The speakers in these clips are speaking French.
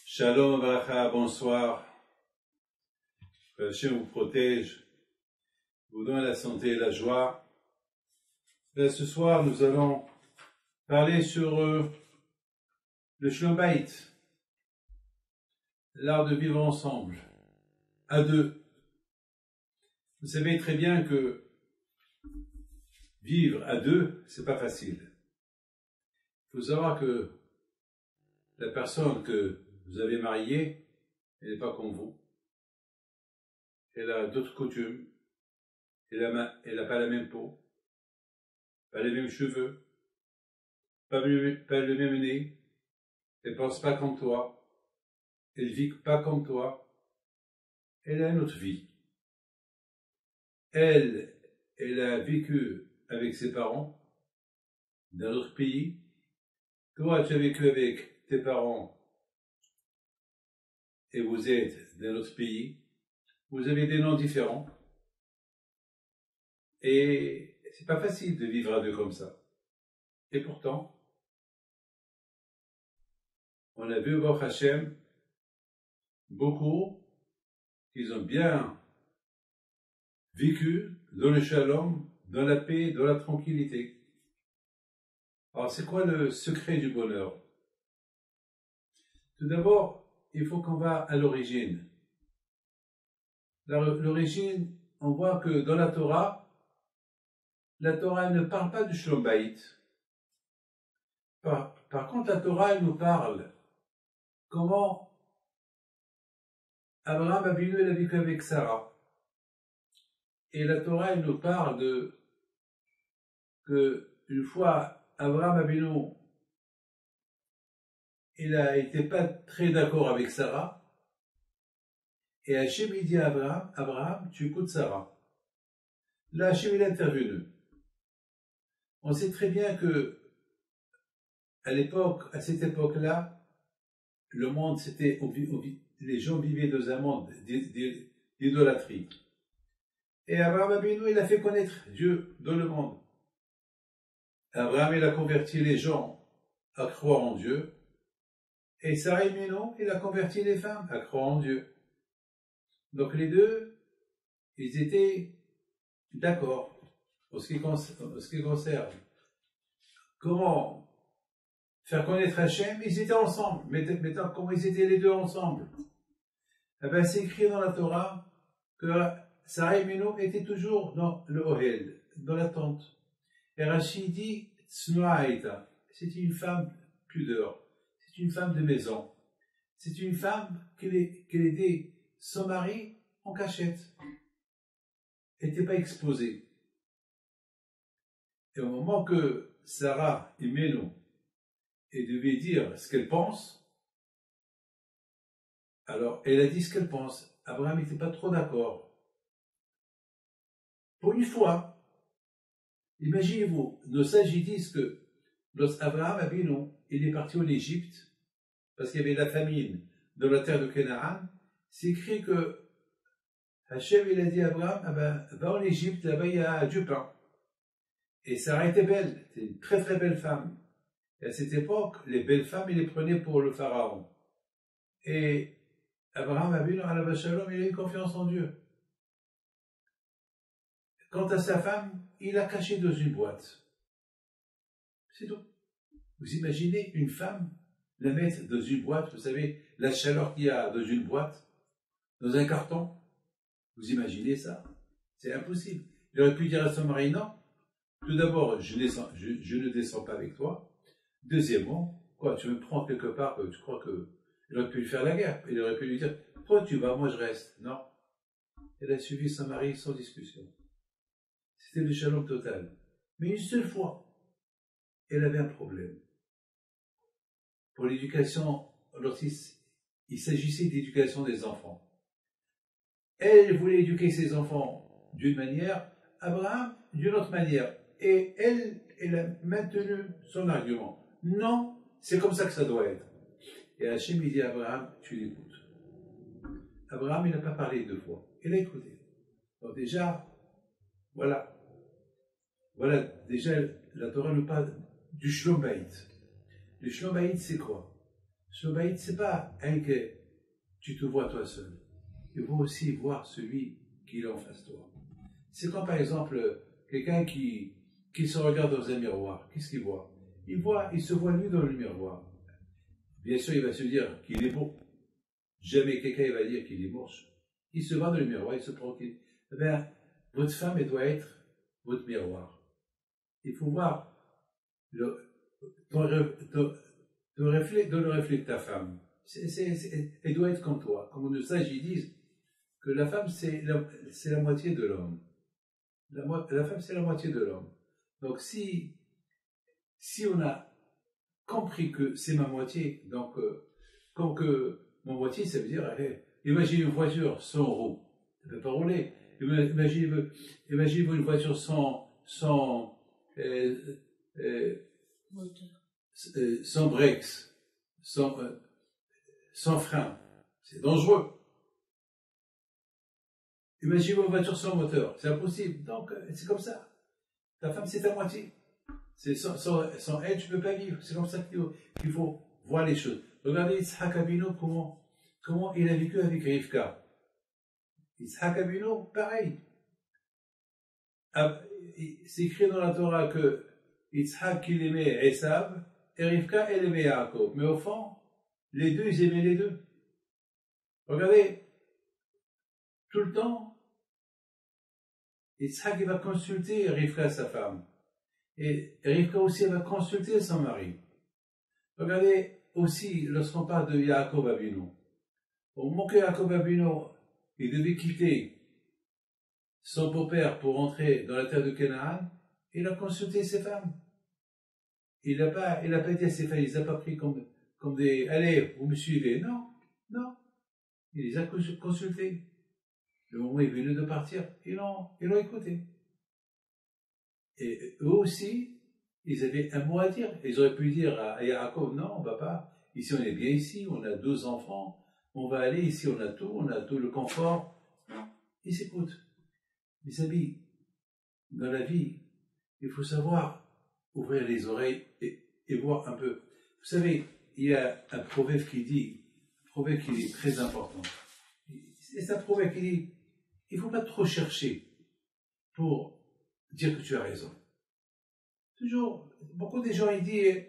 Shalom, Bracha, bonsoir. Que Hachem vous protège, vous donne la santé et la joie. Là, ce soir, nous allons parler sur le Shalom Bayit, l'art de vivre ensemble, à deux. Vous savez très bien que vivre à deux, c'est pas facile. Il faut savoir que la personne que vous avez mariée, elle n'est pas comme vous. Elle a d'autres coutumes. Elle n'a pas la même peau, pas les mêmes cheveux, pas le même nez. Elle ne pense pas comme toi. Elle ne vit pas comme toi. Elle a une autre vie. Elle a vécu avec ses parents dans notre pays. Toi, tu as vécu avec tes parents et vous êtes dans notre pays. Vous avez des noms différents. Et c'est pas facile de vivre à deux comme ça. Et pourtant, on a vu au Baruch Hashem beaucoup qui ont bien vécu dans le shalom, dans la paix, dans la tranquillité. Alors, c'est quoi le secret du bonheur? Tout d'abord, il faut qu'on va à l'origine. L'origine, on voit que dans la Torah ne parle pas du Shalom Bayit. Par contre, la Torah, elle nous parle comment Abraham Avinu a vécu avec Sarah. Et la Torah, elle nous parle que une fois Abraham Avinu, il n'était pas très d'accord avec Sarah, et Hachem il dit à Abraham, tu écoutes Sarah. Là, Hachem il est intervenu. On sait très bien que à cette époque-là, le monde, les gens vivaient dans un monde d'idolâtrie. Et Abraham Avinu, il a fait connaître Dieu dans le monde. Abraham, il a converti les gens à croire en Dieu. Et Sarah Avinu, il a converti les femmes à croire en Dieu. Donc les deux, ils étaient d'accord en ce qui concerne comment faire connaître Hachem. Ils étaient ensemble. Mais maintenant, comment ils étaient les deux ensemble? Eh bien, c'est écrit dans la Torah que Sarah Avinu était toujours dans le Ohel, dans la tente. Et Rashi dit Tsnoaïta, c'est une femme pudeur, c'est une femme de maison, c'est une femme qu'elle aidait son mari en cachette. Elle n'était pas exposée. Et au moment que Sarah Imenu devait dire ce qu'elle pense, alors elle a dit ce qu'elle pense. Abraham n'était pas trop d'accord. Pour une fois, imaginez-vous, nos sages disent que lorsque Abraham Avinu, il est parti en Égypte, parce qu'il y avait la famine dans la terre de Canaan, c'est écrit que Hachem il a dit à Abraham, ah ben, va en Égypte, là-bas il y a du pain. Et Sarah était belle, c'était une très très belle femme. Et à cette époque, les belles femmes, ils les prenaient pour le pharaon. Et Abraham Avinu, alayhi shalom, il a eu confiance en Dieu. Quant à sa femme, il l'a cachée dans une boîte. C'est tout. Vous imaginez une femme la mettre dans une boîte, vous savez, la chaleur qu'il y a dans une boîte, dans un carton? Vous imaginez ça? C'est impossible. Il aurait pu dire à son mari, non, tout d'abord, je ne descends pas avec toi. Deuxièmement, quoi, tu me prends quelque part, tu crois que... Il aurait pu lui faire la guerre. Il aurait pu lui dire, toi tu vas, moi je reste. Non. Elle a suivi son mari sans discussion. C'était le shalom total. Mais une seule fois, elle avait un problème. Pour l'éducation, lorsqu'il s'agissait d'éducation des enfants. Elle voulait éduquer ses enfants d'une manière, Abraham d'une autre manière. Et elle a maintenu son argument. Non, c'est comme ça que ça doit être. Et Hachem il dit à Abraham, tu l'écoutes. Abraham, il n'a pas parlé deux fois. Il a écouté. Donc déjà, voilà, déjà, la Torah nous parle du Shalom Bayit. Le Shalom Bayit, c'est quoi? Le Shalom Bayit, c'est pas un que tu te vois toi seul. Il faut aussi voir celui qui est en face de toi. C'est comme par exemple quelqu'un qui se regarde dans un miroir. Qu'est-ce qu'il voit? Il se voit lui dans le miroir. Bien sûr, il va se dire qu'il est beau. Jamais quelqu'un va dire qu'il est moche. Il se voit dans le miroir, il se tranquille. Eh bien, votre femme, elle doit être votre miroir. Il faut voir dans le reflet de ta femme. Elle doit être comme toi. Comme nos sages ils disent que la femme, c'est la moitié de l'homme. La femme, c'est la moitié de l'homme. Donc, si on a compris que c'est ma moitié, donc, comme que ma moitié, ça veut dire, imaginez une voiture sans roue, ça ne peut pas rouler. Imaginez une voiture sans brakes, sans frein. C'est dangereux. Imaginez une voiture sans moteur. C'est impossible. Donc, c'est comme ça. Ta femme, c'est ta moitié. Sans elle, tu ne peux pas vivre. C'est comme ça qu'il faut voir les choses. Regardez Yitzhak Abino, comment il a vécu avec Rivka. Yitzhak Abino, pareil. C'est écrit dans la Torah que Yitzhak, il aimait Esav, et Rivka, elle aimait Yaakov. Mais au fond, les deux, ils aimaient les deux. Regardez, tout le temps, Yitzhak, il va consulter Rivka, sa femme. Et Rivka aussi, elle va consulter son mari. Regardez aussi, lorsqu'on parle de Yaakov Avinu. Au moment que Yaakov Avinu, il devait quitter son beau-père pour entrer dans la terre de Canaan, il a consulté ses femmes. Il n'a pas dit à ses femmes, il les a pas pris comme des, allez, vous me suivez. Non. Il les a consultés. Le moment est venu de partir, ils l'ont écouté. Et eux aussi, ils avaient un mot à dire. Ils auraient pu dire à Yaakov, non, on ne va pas. Ici, on est bien ici, on a 2 enfants, on va aller ici, on a tout le confort. Non, ils s'écoutent. Mes amis, dans la vie, il faut savoir ouvrir les oreilles et voir un peu. Vous savez, il y a un proverbe qui est très important. C'est un proverbe qui dit, il ne faut pas trop chercher pour dire que tu as raison. Toujours, beaucoup de gens, ils disent,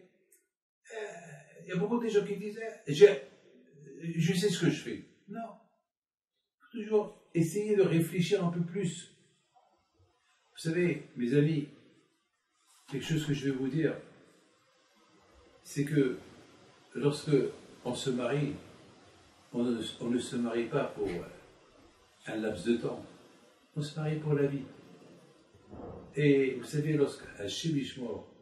il y a beaucoup de gens qui disent, je sais ce que je fais. Non. Il faut toujours essayer de réfléchir un peu plus. Vous savez, mes amis, quelque chose que je vais vous dire, c'est que lorsque on se marie, on ne se marie pas pour un laps de temps, on se marie pour la vie. Et vous savez, lorsqu'à Shemishmor,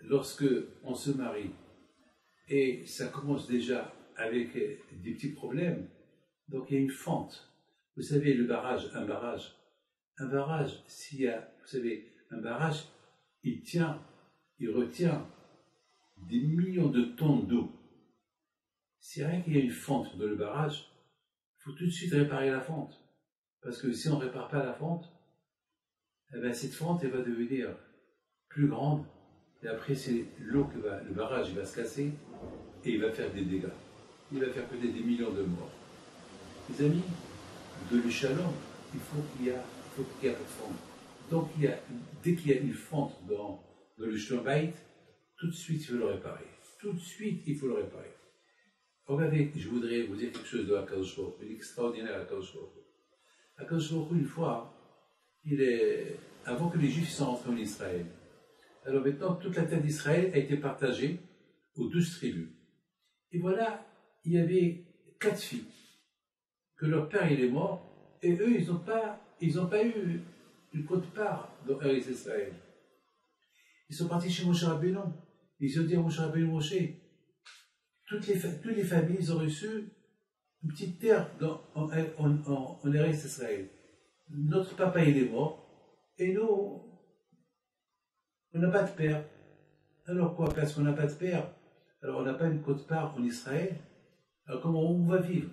lorsque on se marie, et ça commence déjà avec des petits problèmes, donc il y a une fente. Vous savez, un barrage, s'il y a, vous savez, un barrage, il retient des millions de tonnes d'eau. Si rien qu'il y a une fente dans le barrage, il faut tout de suite réparer la fente. Parce que si on ne répare pas la fente, eh bien cette fente elle va devenir plus grande, et après c'est l'eau le barrage il va se casser, et il va faire des dégâts. Il va faire peut-être des millions de morts. Les amis, de le shalom, il faut qu'il y ait une fente. Donc dès qu'il y a une fente dans le shalom bayit, tout de suite il faut le réparer. Tout de suite il faut le réparer. Regardez, je voudrais vous dire quelque chose de Akadosh Baruch Hu, l'extraordinaire Akadosh Baruch Hu. Akadosh Baruch Hu, une fois, avant que les Juifs soient entrés en Israël. Alors maintenant, toute la terre d'Israël a été partagée aux 12 tribus. Et voilà, il y avait 4 filles, que leur père il est mort, et eux, ils n'ont pas eu une quote-part dans Eretz Israël. Ils sont partis chez Moshe Rabbeinu. Ils ont dit à Moshe Rabbeinu, Moshe, toutes les familles, ils ont reçu une petite terre en Eretz Israël. Notre papa, il est mort, et nous, on n'a pas de père. Alors quoi? Parce qu'on n'a pas de père, alors on n'a pas une quote-part en Israël. Alors comment on va vivre?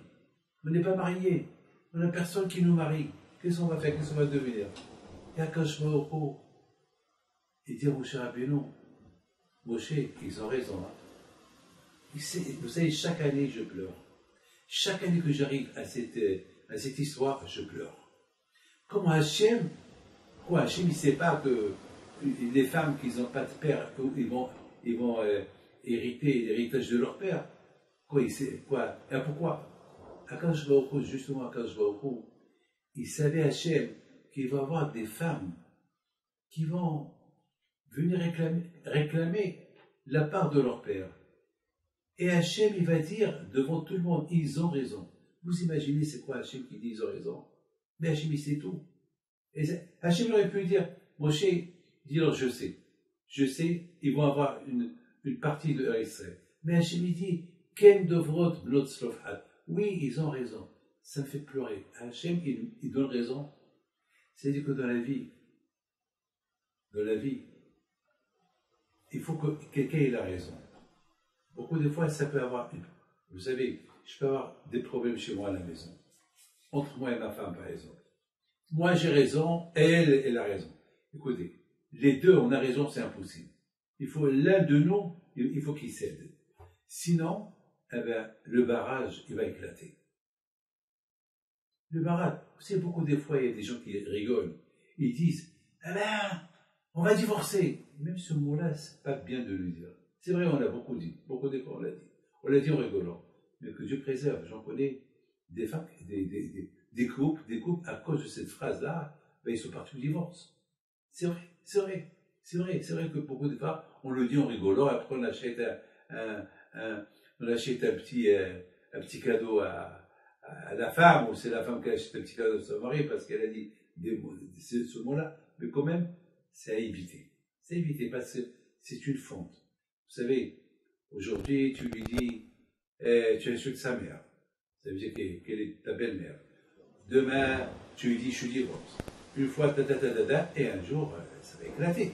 On n'est pas mariés, on n'a personne qui nous marie. Qu'est-ce qu'on va faire? Qu'est-ce qu'on va devenir? Et Akadosh Baruch Hu, il dit à Moshe Rabbeinu, Moshe, ils ont raison. Hein. Vous savez, chaque année, je pleure. Chaque année que j'arrive à cette histoire, je pleure. Comment Hachem, quoi, Hachem, il ne sait pas que les femmes qui n'ont pas de père, ils vont hériter l'héritage de leur père. Quoi, il sait, quoi, et pourquoi Akadosh Baruch Hu, justement, Akadosh Baruch Hu, il savait Hachem qu'il va y avoir des femmes qui vont venir réclamer la part de leur père. Et Hachem, il va dire devant tout le monde, ils ont raison. Vous imaginez c'est quoi Hachem qui dit ils ont raison? Mais Hachem, il sait tout. Et Hachem aurait pu dire, Moshe, dis-leur, je sais, ils vont avoir une partie de Israël. Mais Hachem, il dit, Ken Dovrot Bnot Slofhat. Oui, ils ont raison. Ça me fait pleurer. Hachem, il donne raison. C'est-à-dire que dans la vie, il faut que quelqu'un ait la raison. Beaucoup de fois, ça peut avoir, vous savez, je peux avoir des problèmes chez moi à la maison. Entre moi et ma femme, par exemple. Moi, j'ai raison, elle a raison. Écoutez, les deux, on a raison, c'est impossible. Il faut l'un de nous, il faut qu'il cède. Sinon, eh ben, le barrage, il va éclater. Le barrage, vous savez, beaucoup des fois, il y a des gens qui rigolent. Ils disent, eh ben, on va divorcer. Même ce mot-là, c'est pas bien de le dire. C'est vrai, on l'a beaucoup dit. Beaucoup de fois, on l'a dit. On l'a dit en rigolant. Mais que Dieu préserve. J'en connais des femmes, des couples, à cause de cette phrase-là, ben, ils sont partis au divorce. C'est vrai que beaucoup de fois, on le dit en rigolant, après on achète un petit cadeau à la femme, ou c'est la femme qui achète un petit cadeau à son mari parce qu'elle a dit ce mot-là. Mais quand même, c'est à éviter. C'est à éviter parce que c'est une fonte. Vous savez, aujourd'hui, tu lui dis, tu insultes sa mère. Ça veut dire qu'elle est ta belle-mère. Demain, tu lui dis, je suis divorce. Une fois, et un jour, ça va éclater.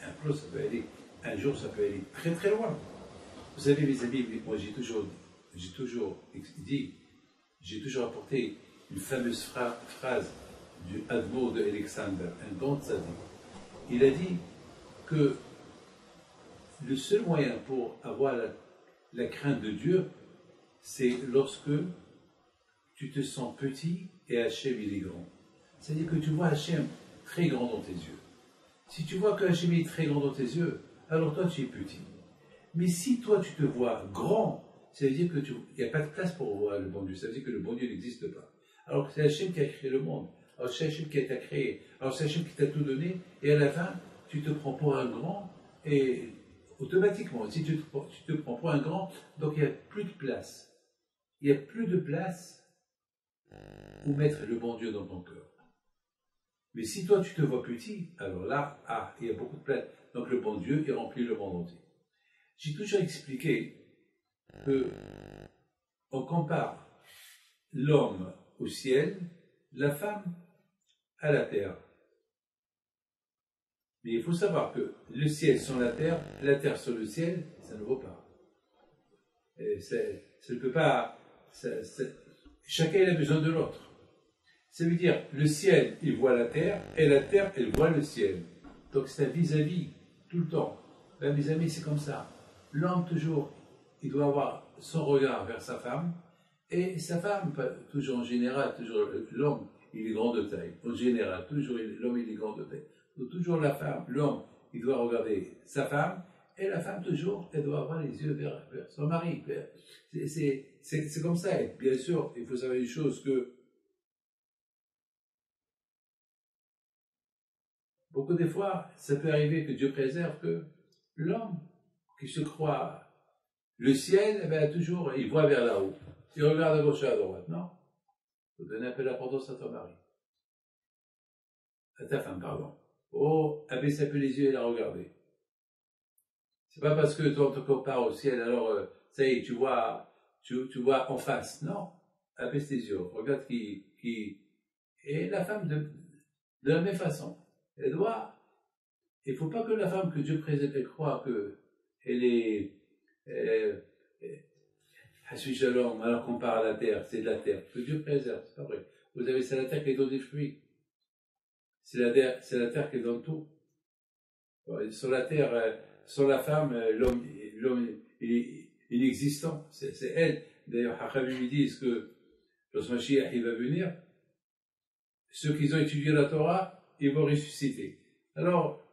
Un jour, ça peut aller très très loin. Vous savez, mes amis, moi j'ai toujours apporté une fameuse phrase du Admour de Alexander, un grand tzaddik. Il a dit que le seul moyen pour avoir la crainte de Dieu, c'est lorsque tu te sens petit et Hachem il est grand. C'est-à-dire que tu vois Hachem très grand dans tes yeux. Si tu vois que Hachem est très grand dans tes yeux, alors toi tu es petit. Mais si toi tu te vois grand, ça veut dire qu'il n'y a pas de place pour voir le bon Dieu. Ça veut dire que le bon Dieu n'existe pas. Alors que c'est Hachem qui a créé le monde. Alors c'est Hachem qui t'a créé. Alors c'est Hachem qui t'a tout donné. Et à la fin, tu te prends pour un grand. Et automatiquement, si tu te prends pour un grand, donc il n'y a plus de place. Il n'y a plus de place où mettre le bon Dieu dans ton cœur. Mais si toi tu te vois petit, alors là, il y a beaucoup de place. Donc le bon Dieu, il remplit le monde entier. J'ai toujours expliqué que on compare l'homme au ciel, la femme à la terre. Mais il faut savoir que le ciel sans la terre sans le ciel, ça ne vaut pas. Et ça ne peut pas. Chacun a besoin de l'autre. Ça veut dire, le ciel, il voit la terre, et la terre, elle voit le ciel. Donc c'est un vis-à-vis, tout le temps. Ben, mes amis, c'est comme ça. L'homme, toujours, il doit avoir son regard vers sa femme, et sa femme, toujours en général, toujours l'homme, il est grand de taille. En général, toujours l'homme, il est grand de taille. Donc toujours la femme, l'homme, il doit regarder sa femme, et la femme, toujours, elle doit avoir les yeux vers son mari. C'est comme ça. Et bien sûr, il faut savoir une chose que beaucoup de fois, ça peut arriver que Dieu préserve que l'homme qui se croit le ciel, eh bien, toujours, il voit vers là-haut. Il regarde à gauche et à droite, non? Il faut donner un peu d'importance à ton mari. À ta femme, pardon. Oh, abaisse un peu les yeux et la regarder. C'est pas parce que toi, on te compare au ciel, alors, ça y est, tu vois en face. Non. Abaisse tes yeux. Regarde qui. Et la femme, de la même façon. Elle doit. Il ne faut pas que la femme que Dieu préserve, elle croit qu'elle est. Hashui Shalom, alors qu'on part à la terre, c'est de la terre. Que Dieu préserve, c'est pas vrai. Vous avez, c'est la terre qui donne des fruits. C'est la terre qui donne tout. Sur la terre, sans la femme, l'homme il est inexistant. C'est elle. D'ailleurs, Hachamim lui disent que lorsque Mashiach il va venir, ceux qui ont étudié la Torah, ils vont ressusciter. Alors,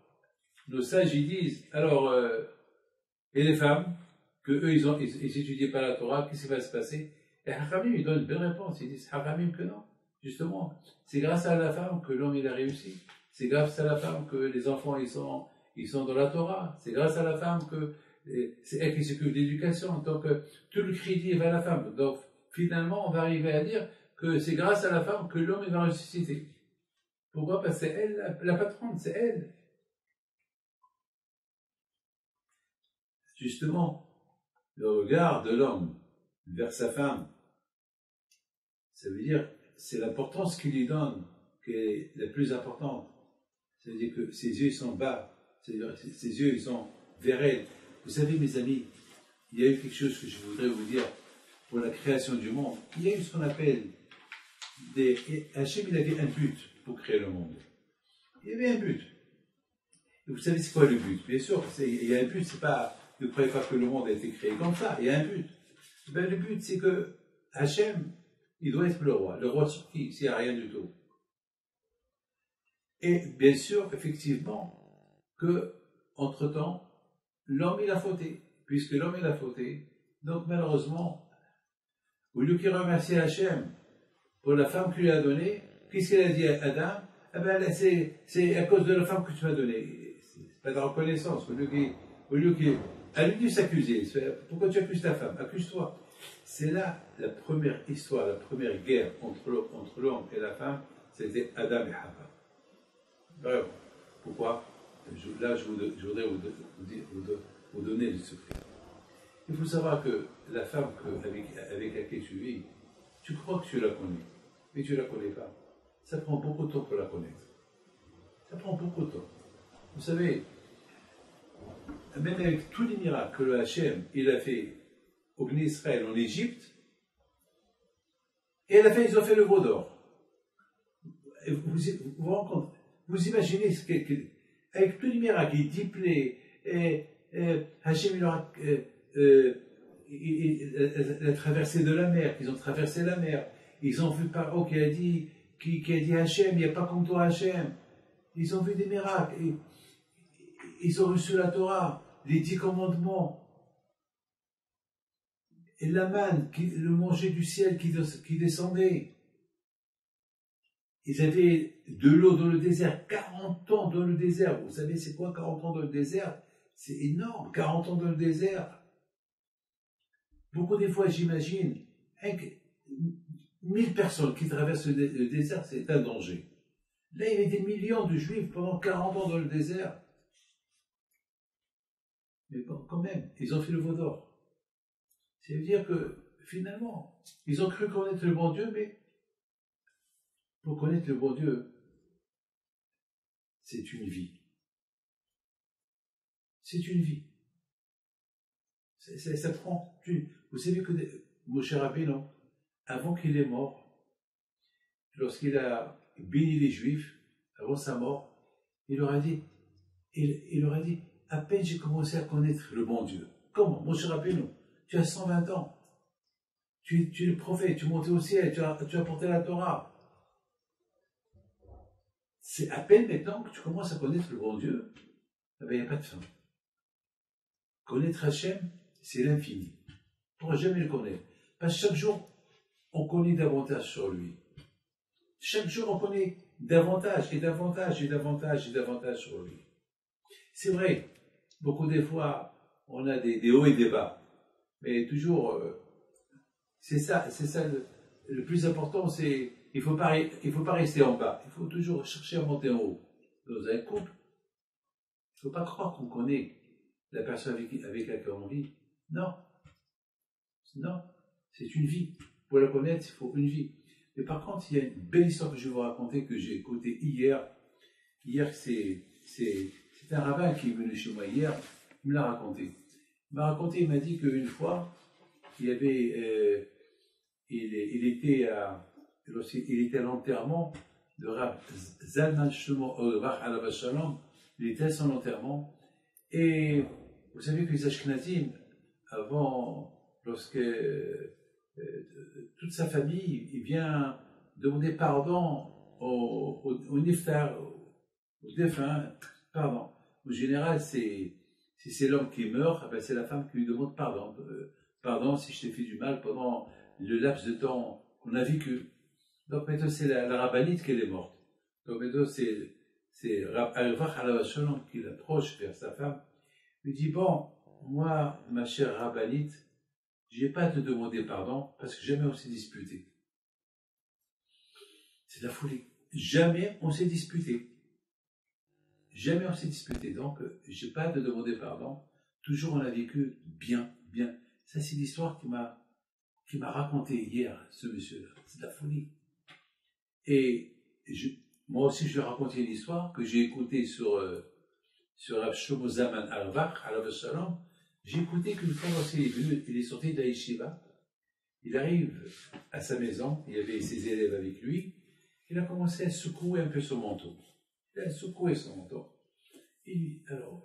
nos sages ils disent, alors, et les femmes, que eux ils étudient pas la Torah, qu'est-ce qui va se passer? Et Hachamim il donne une belle réponse. Ils disent Hachamim que non. Justement, c'est grâce à la femme que l'homme il a réussi. C'est grâce à la femme que les enfants ils sont dans la Torah. C'est grâce à la femme que c'est elle qui s'occupe de l'éducation. Donc tout le crédit va à la femme. Donc finalement on va arriver à dire que c'est grâce à la femme que l'homme il va ressusciter. Pourquoi? Parce que c'est elle la patronne, c'est elle. Justement, le regard de l'homme vers sa femme, ça veut dire c'est l'importance qu'il lui donne qui est la plus importante. C'est-à-dire que ses yeux sont bas, c'est-à-dire ses yeux ils sont vers elle. Vous savez mes amis, il y a eu quelque chose que je voudrais vous dire pour la création du monde. Il y a eu ce qu'on appelle Hachem il avait un but pour créer le monde. Il y avait un but. Et vous savez c'est quoi le but? Bien sûr, il y a un but, c'est pas, ne croyez pas que le monde a été créé comme ça, il y a un but. Ben, le but c'est que Hachem, il doit être le roi sur qui? S'il n'y a rien du tout. Et bien sûr, effectivement, que, entre-temps, l'homme il a fauté. Puisque l'homme il a fauté, donc malheureusement, au lieu qu'il remercie Hachem pour la femme qu'il lui a donnée, qu'est-ce qu'il a dit à Adam? Eh ben, c'est à cause de la femme que tu m'as donnée. C'est pas de reconnaissance. Au lieu qu'il a lui dû s'accuser. Pourquoi tu accuses ta femme? Accuse-toi. C'est là la première histoire, la première guerre entre l'homme et la femme, c'était Adam et Hava. Vraiment. Pourquoi? Là, je voudrais vous donner le secret. Il faut savoir que la femme avec laquelle tu vis, tu crois que tu la connais, mais tu ne la connais pas. Ça prend beaucoup de temps pour la connaître. Ça prend beaucoup de temps. Vous savez, même avec tous les miracles que le Hachem il a fait au Bnei Israël en Égypte, et à la fin ils ont fait le veau d'or. Vous rendez compte? Vous imaginez avec tous les miracles, les 10 plaies, Hachem il a traversé de la mer, qu'ils ont traversé la mer, ils ont vu Paro qui a dit Hachem, il n'y a pas comme toi Hachem. Ils ont vu des miracles, ils ont reçu la Torah, les 10 commandements, et la manne, le manger du ciel qui descendait. Ils avaient de l'eau dans le désert, 40 ans dans le désert. Vous savez c'est quoi 40 ans dans le désert? C'est énorme, 40 ans dans le désert. Beaucoup des fois j'imagine, 1000 personnes qui traversent le désert, c'est un danger. Là, il y avait des millions de juifs pendant 40 ans dans le désert. Mais bon, quand même, ils ont fait le veau d'or. Ça veut dire que, finalement, ils ont cru connaître le bon Dieu, mais pour connaître le bon Dieu, c'est une vie. C'est une vie. Ça prend. Vous savez que Moshe Rabbeinu, avant qu'il est mort, lorsqu'il a béni les Juifs, avant sa mort, il leur a dit, à peine j'ai commencé à connaître le bon Dieu. Comment? Moshe Rabbeinu, tu as 120 ans. Tu es le prophète, tu es monté au ciel, tu as porté la Torah. C'est à peine maintenant que tu commences à connaître le bon Dieu, il n'y a pas de fin. Connaître Hachem, c'est l'infini. On ne pourra jamais le connaître. Parce que chaque jour, on connaît davantage sur lui. Chaque jour, on connaît davantage et davantage et davantage et davantage sur lui. C'est vrai, beaucoup des fois, on a des hauts et des bas. Mais toujours, c'est ça le plus important, c'est il faut pas rester en bas. Il faut toujours chercher à monter en haut. Dans un couple, il ne faut pas croire qu'on connaît la personne avec laquelle on vit. Non. Non. C'est une vie. Pour la connaître, il faut une vie. Mais par contre, il y a une belle histoire que je vais vous raconter que j'ai écoutée hier. Hier, c'est un rabbin qui est venu chez moi hier. Il me l'a raconté. Il m'a dit qu'une fois, il était à l'enterrement de Rav Zalman Shlomo Auribach Alav Shalom. Il était à son enterrement et Vous savez que les Ashkenazim, avant, lorsque toute sa famille, il vient demander pardon au niftar, au défunt, pardon. En général, si c'est l'homme qui meurt, ben c'est la femme qui lui demande pardon. Pardon si je t'ai fait du mal pendant le laps de temps qu'on a vécu. Donc maintenant, c'est la rabbinite qui est morte. Donc maintenant, c'est Al-Vach al-Shalom qui l'approche vers sa femme. Il dit, bon, moi, ma chère rabbinite, je n'ai pas à te demander pardon parce que jamais on s'est disputé. C'est de la folie. Jamais on s'est disputé. Jamais on s'est disputé. Donc, je n'ai pas à te demander pardon. Toujours on a vécu bien, bien. Ça, c'est l'histoire qui m'a raconté hier, ce monsieur-là. C'est de la folie. Et moi aussi, je vais raconter une histoire que j'ai écoutée sur Shlomo Zalman Auerbach, alav shalom. J'ai écouté qu'une fois, il est sorti de la yeshiva, il arrive à sa maison, il y avait ses élèves avec lui, il a commencé à secouer un peu son manteau. Il a secoué son manteau. Alors,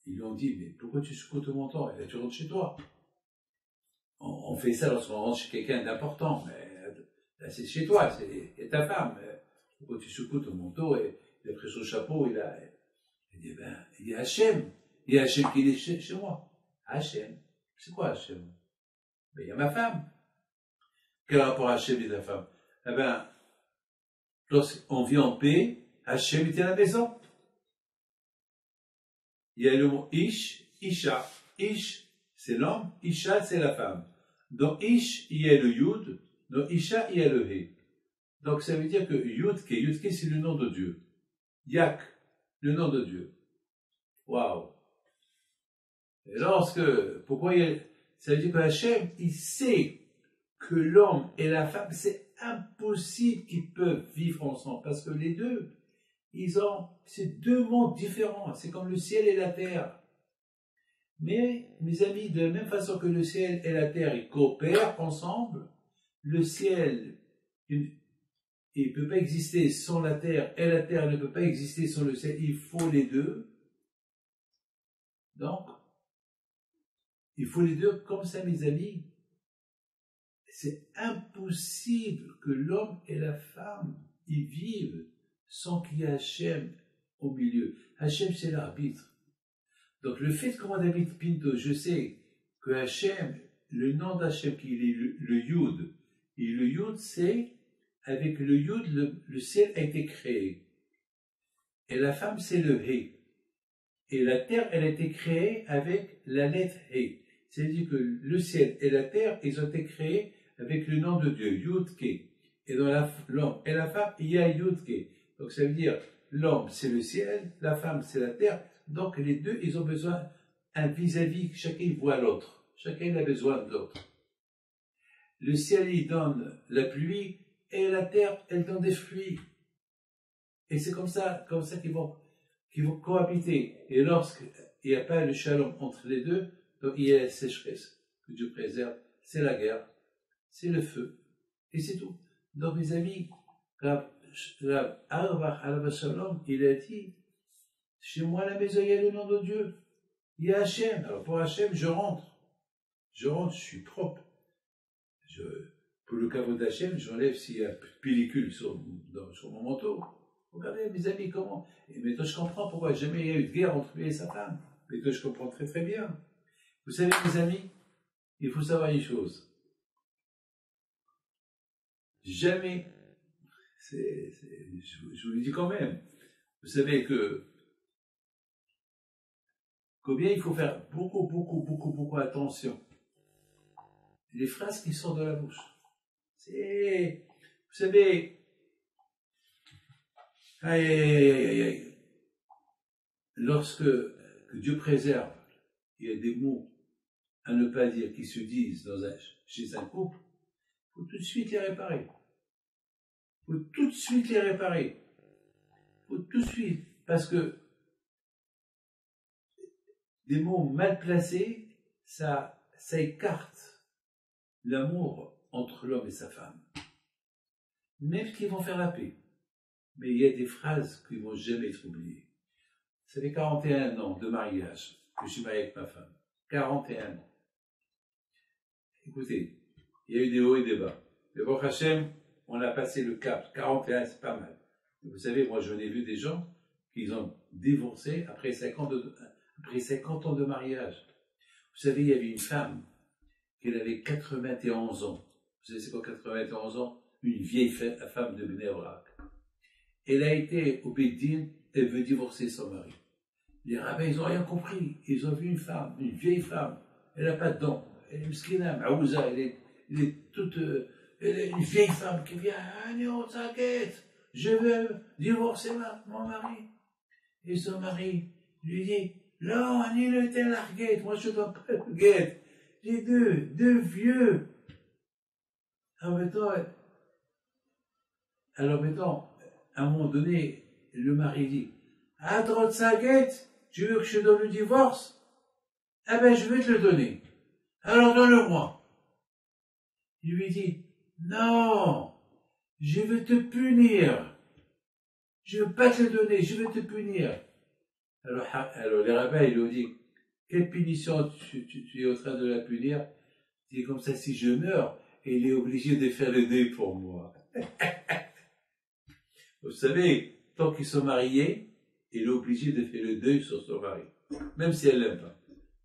ils lui ont dit, mais pourquoi tu secoues ton manteau? Et là, tu rentres chez toi. On fait ça lorsqu'on rentre chez quelqu'un d'important, mais là, c'est chez toi, c'est ta femme. Pourquoi tu secoues ton manteau? Et il a pris son chapeau, il dit, ben, il y a Hachem. Il y a Hachem qui est chez moi. Hachem. C'est quoi Hachem? Ben, il y a ma femme. Quel rapport Hachem et ta femme? Eh ben, lorsqu'on vit en paix, Hachem était à la maison. Il y a le mot Ish, Isha. Ish, c'est l'homme, Isha, c'est la femme. Dans Ish, il y a le Yud, dans Isha, il y a le He. Donc ça veut dire que Yudke, c'est le nom de Dieu. Yak, le nom de Dieu. Waouh! Et pourquoi ça veut dire que Hachem, il sait que l'homme et la femme, c'est impossible qu'ils peuvent vivre ensemble, parce que les deux, c'est deux mondes différents, c'est comme le ciel et la terre. Mais, mes amis, de la même façon que le ciel et la terre, ils coopèrent ensemble, le ciel, il ne peut pas exister sans la terre, et la terre ne peut pas exister sans le ciel, il faut les deux. Donc, il faut les deux, comme ça, mes amis. C'est impossible que l'homme et la femme y vivent sans qu'il y ait Hachem au milieu. Hachem, c'est l'arbitre. Donc, le fait que moi, David Pinto, je sais que Hachem, le nom d'Hachem, qui est le Yud, et le Yud, c'est, avec le Yud, le ciel a été créé. Et la femme, c'est le He. Et la terre, elle a été créée avec la lettre He. C'est-à-dire que le ciel et la terre, ils ont été créés avec le nom de Dieu, Yud-Ke. Et dans l'homme et la femme, il y a Yud-Ke. Donc ça veut dire, l'homme c'est le ciel, la femme c'est la terre. Donc les deux, ils ont besoin un vis-à-vis, chacun voit l'autre. Chacun a besoin de l'autre. Le ciel, il donne la pluie, et la terre, elle donne des fruits. Et c'est comme ça qu'ils vont cohabiter. Et lorsqu'il n'y a pas le shalom entre les deux, donc il y a la sécheresse que Dieu préserve, c'est la guerre, c'est le feu, et c'est tout. Donc mes amis, Rav Auerbach alav shalom, il a dit, chez moi à la maison il y a le nom de Dieu, il y a Hachem. Alors pour Hachem, je rentre, je suis propre. Pour le caveau d'Hachem, j'enlève s'il y a pellicule sur mon manteau. Regardez mes amis comment. Et maintenant je comprends pourquoi jamais il y a eu de guerre entre lui et sa femme. Maintenant je comprends très très bien. Vous savez, mes amis, il faut savoir une chose. Jamais, je vous le dis quand même, vous savez combien il faut faire beaucoup attention. Les phrases qui sortent de la bouche. Vous savez, lorsque que Dieu préserve, il y a des mots à ne pas dire qui se disent chez un couple, il faut tout de suite les réparer. Il faut tout de suite les réparer. Il faut tout de suite, parce que des mots mal placés, ça écarte l'amour entre l'homme et sa femme. Même qu'ils vont faire la paix. Mais il y a des phrases qui ne vont jamais être oubliées. Ça fait 41 ans de mariage. que je suis marié avec ma femme. 41 ans. Écoutez, il y a eu des hauts et des bas. Mais bon, Hachem, on a passé le cap. 41, c'est pas mal. Vous savez, moi, j'en ai vu des gens qui ont divorcé après 50 ans de mariage. Vous savez, il y avait une femme qui avait 91 ans. Vous savez, c'est quoi 91 ans? Une vieille femme de Bnei Brak. Elle a été au Bédine, elle veut divorcer son mari. Les rabbins, ils n'ont rien compris. Ils ont vu une femme, une vieille femme. Elle n'a pas de dents. Elle est mskina, maouza, elle est toute... elle est une vieille femme qui vient, ah non, t'inquiète, je veux divorcer mon mari. Et son mari lui dit, non, Annie ne était larguette, moi je ne dois pas le guette. J'ai deux vieux. Alors maintenant, à un moment donné, le mari dit, ah, Drotsaguette, tu veux que je te donne le divorce? Ah ben, je vais te le donner. Alors donne-le-moi. Il lui dit, non, je vais te punir. Je ne veux pas te le donner, je vais te punir. Alors les rabbins, ils lui ont dit, quelle punition tu es en train de la punir? Il dit, comme ça, si je meurs, il est obligé de faire le deuil pour moi. Vous savez, tant qu'ils sont mariés, il est obligé de faire le deuil sur son mari, même si elle l'aime pas.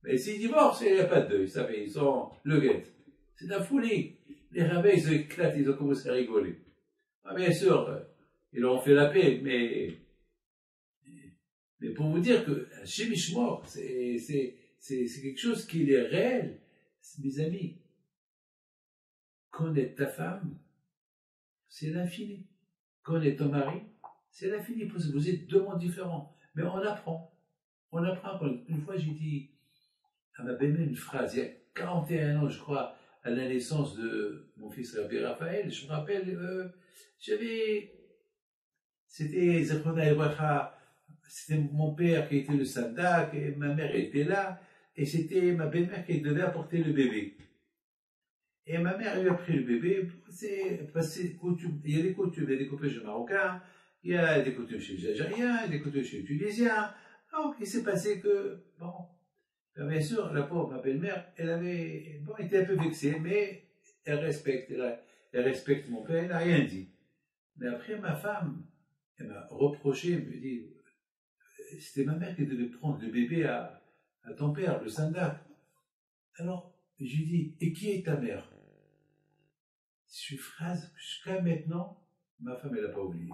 Mais s'il divorce, il n'y a pas de deuil, vous savez, ils sont le guette. C'est de la folie. Les rabbins, ils éclatent, ils ont commencé à rigoler. Ah, bien sûr, ils leur ont fait la paix, mais pour vous dire que chez Mishmor, c'est quelque chose qui est réel, mes amis. Connaître ta femme, c'est l'infini. Connaître ton mari, c'est l'infini. Vous êtes deux mondes différents. Mais on apprend. On apprend. Une fois, j'ai dit à ma belle-mère une phrase, il y a 41 ans, je crois, à la naissance de mon fils Rabbi Raphaël, je me rappelle, c'était Zechona Ebracha, c'était mon père qui était le Sandak, et ma mère était là, et c'était ma belle-mère qui devait apporter le bébé. Et ma mère lui a pris le bébé, c'est passé coutume, il y a des coutumes, il y a des coutumes chez Marocains, il y a des coutumes chez les Algériens, il y a des coutumes chez les Tunisiens. Donc il s'est passé que, bon, bien sûr, la pauvre, ma belle-mère, elle avait, bon, était un peu vexée, mais elle respecte mon père, elle n'a rien dit. Mais après, ma femme, elle m'a reproché, elle me dit, c'était ma mère qui devait prendre le bébé à ton père, le Sandak. Alors, je lui dis, et qui est ta mère? C'est une phrase, jusqu'à maintenant, ma femme, elle n'a pas oublié.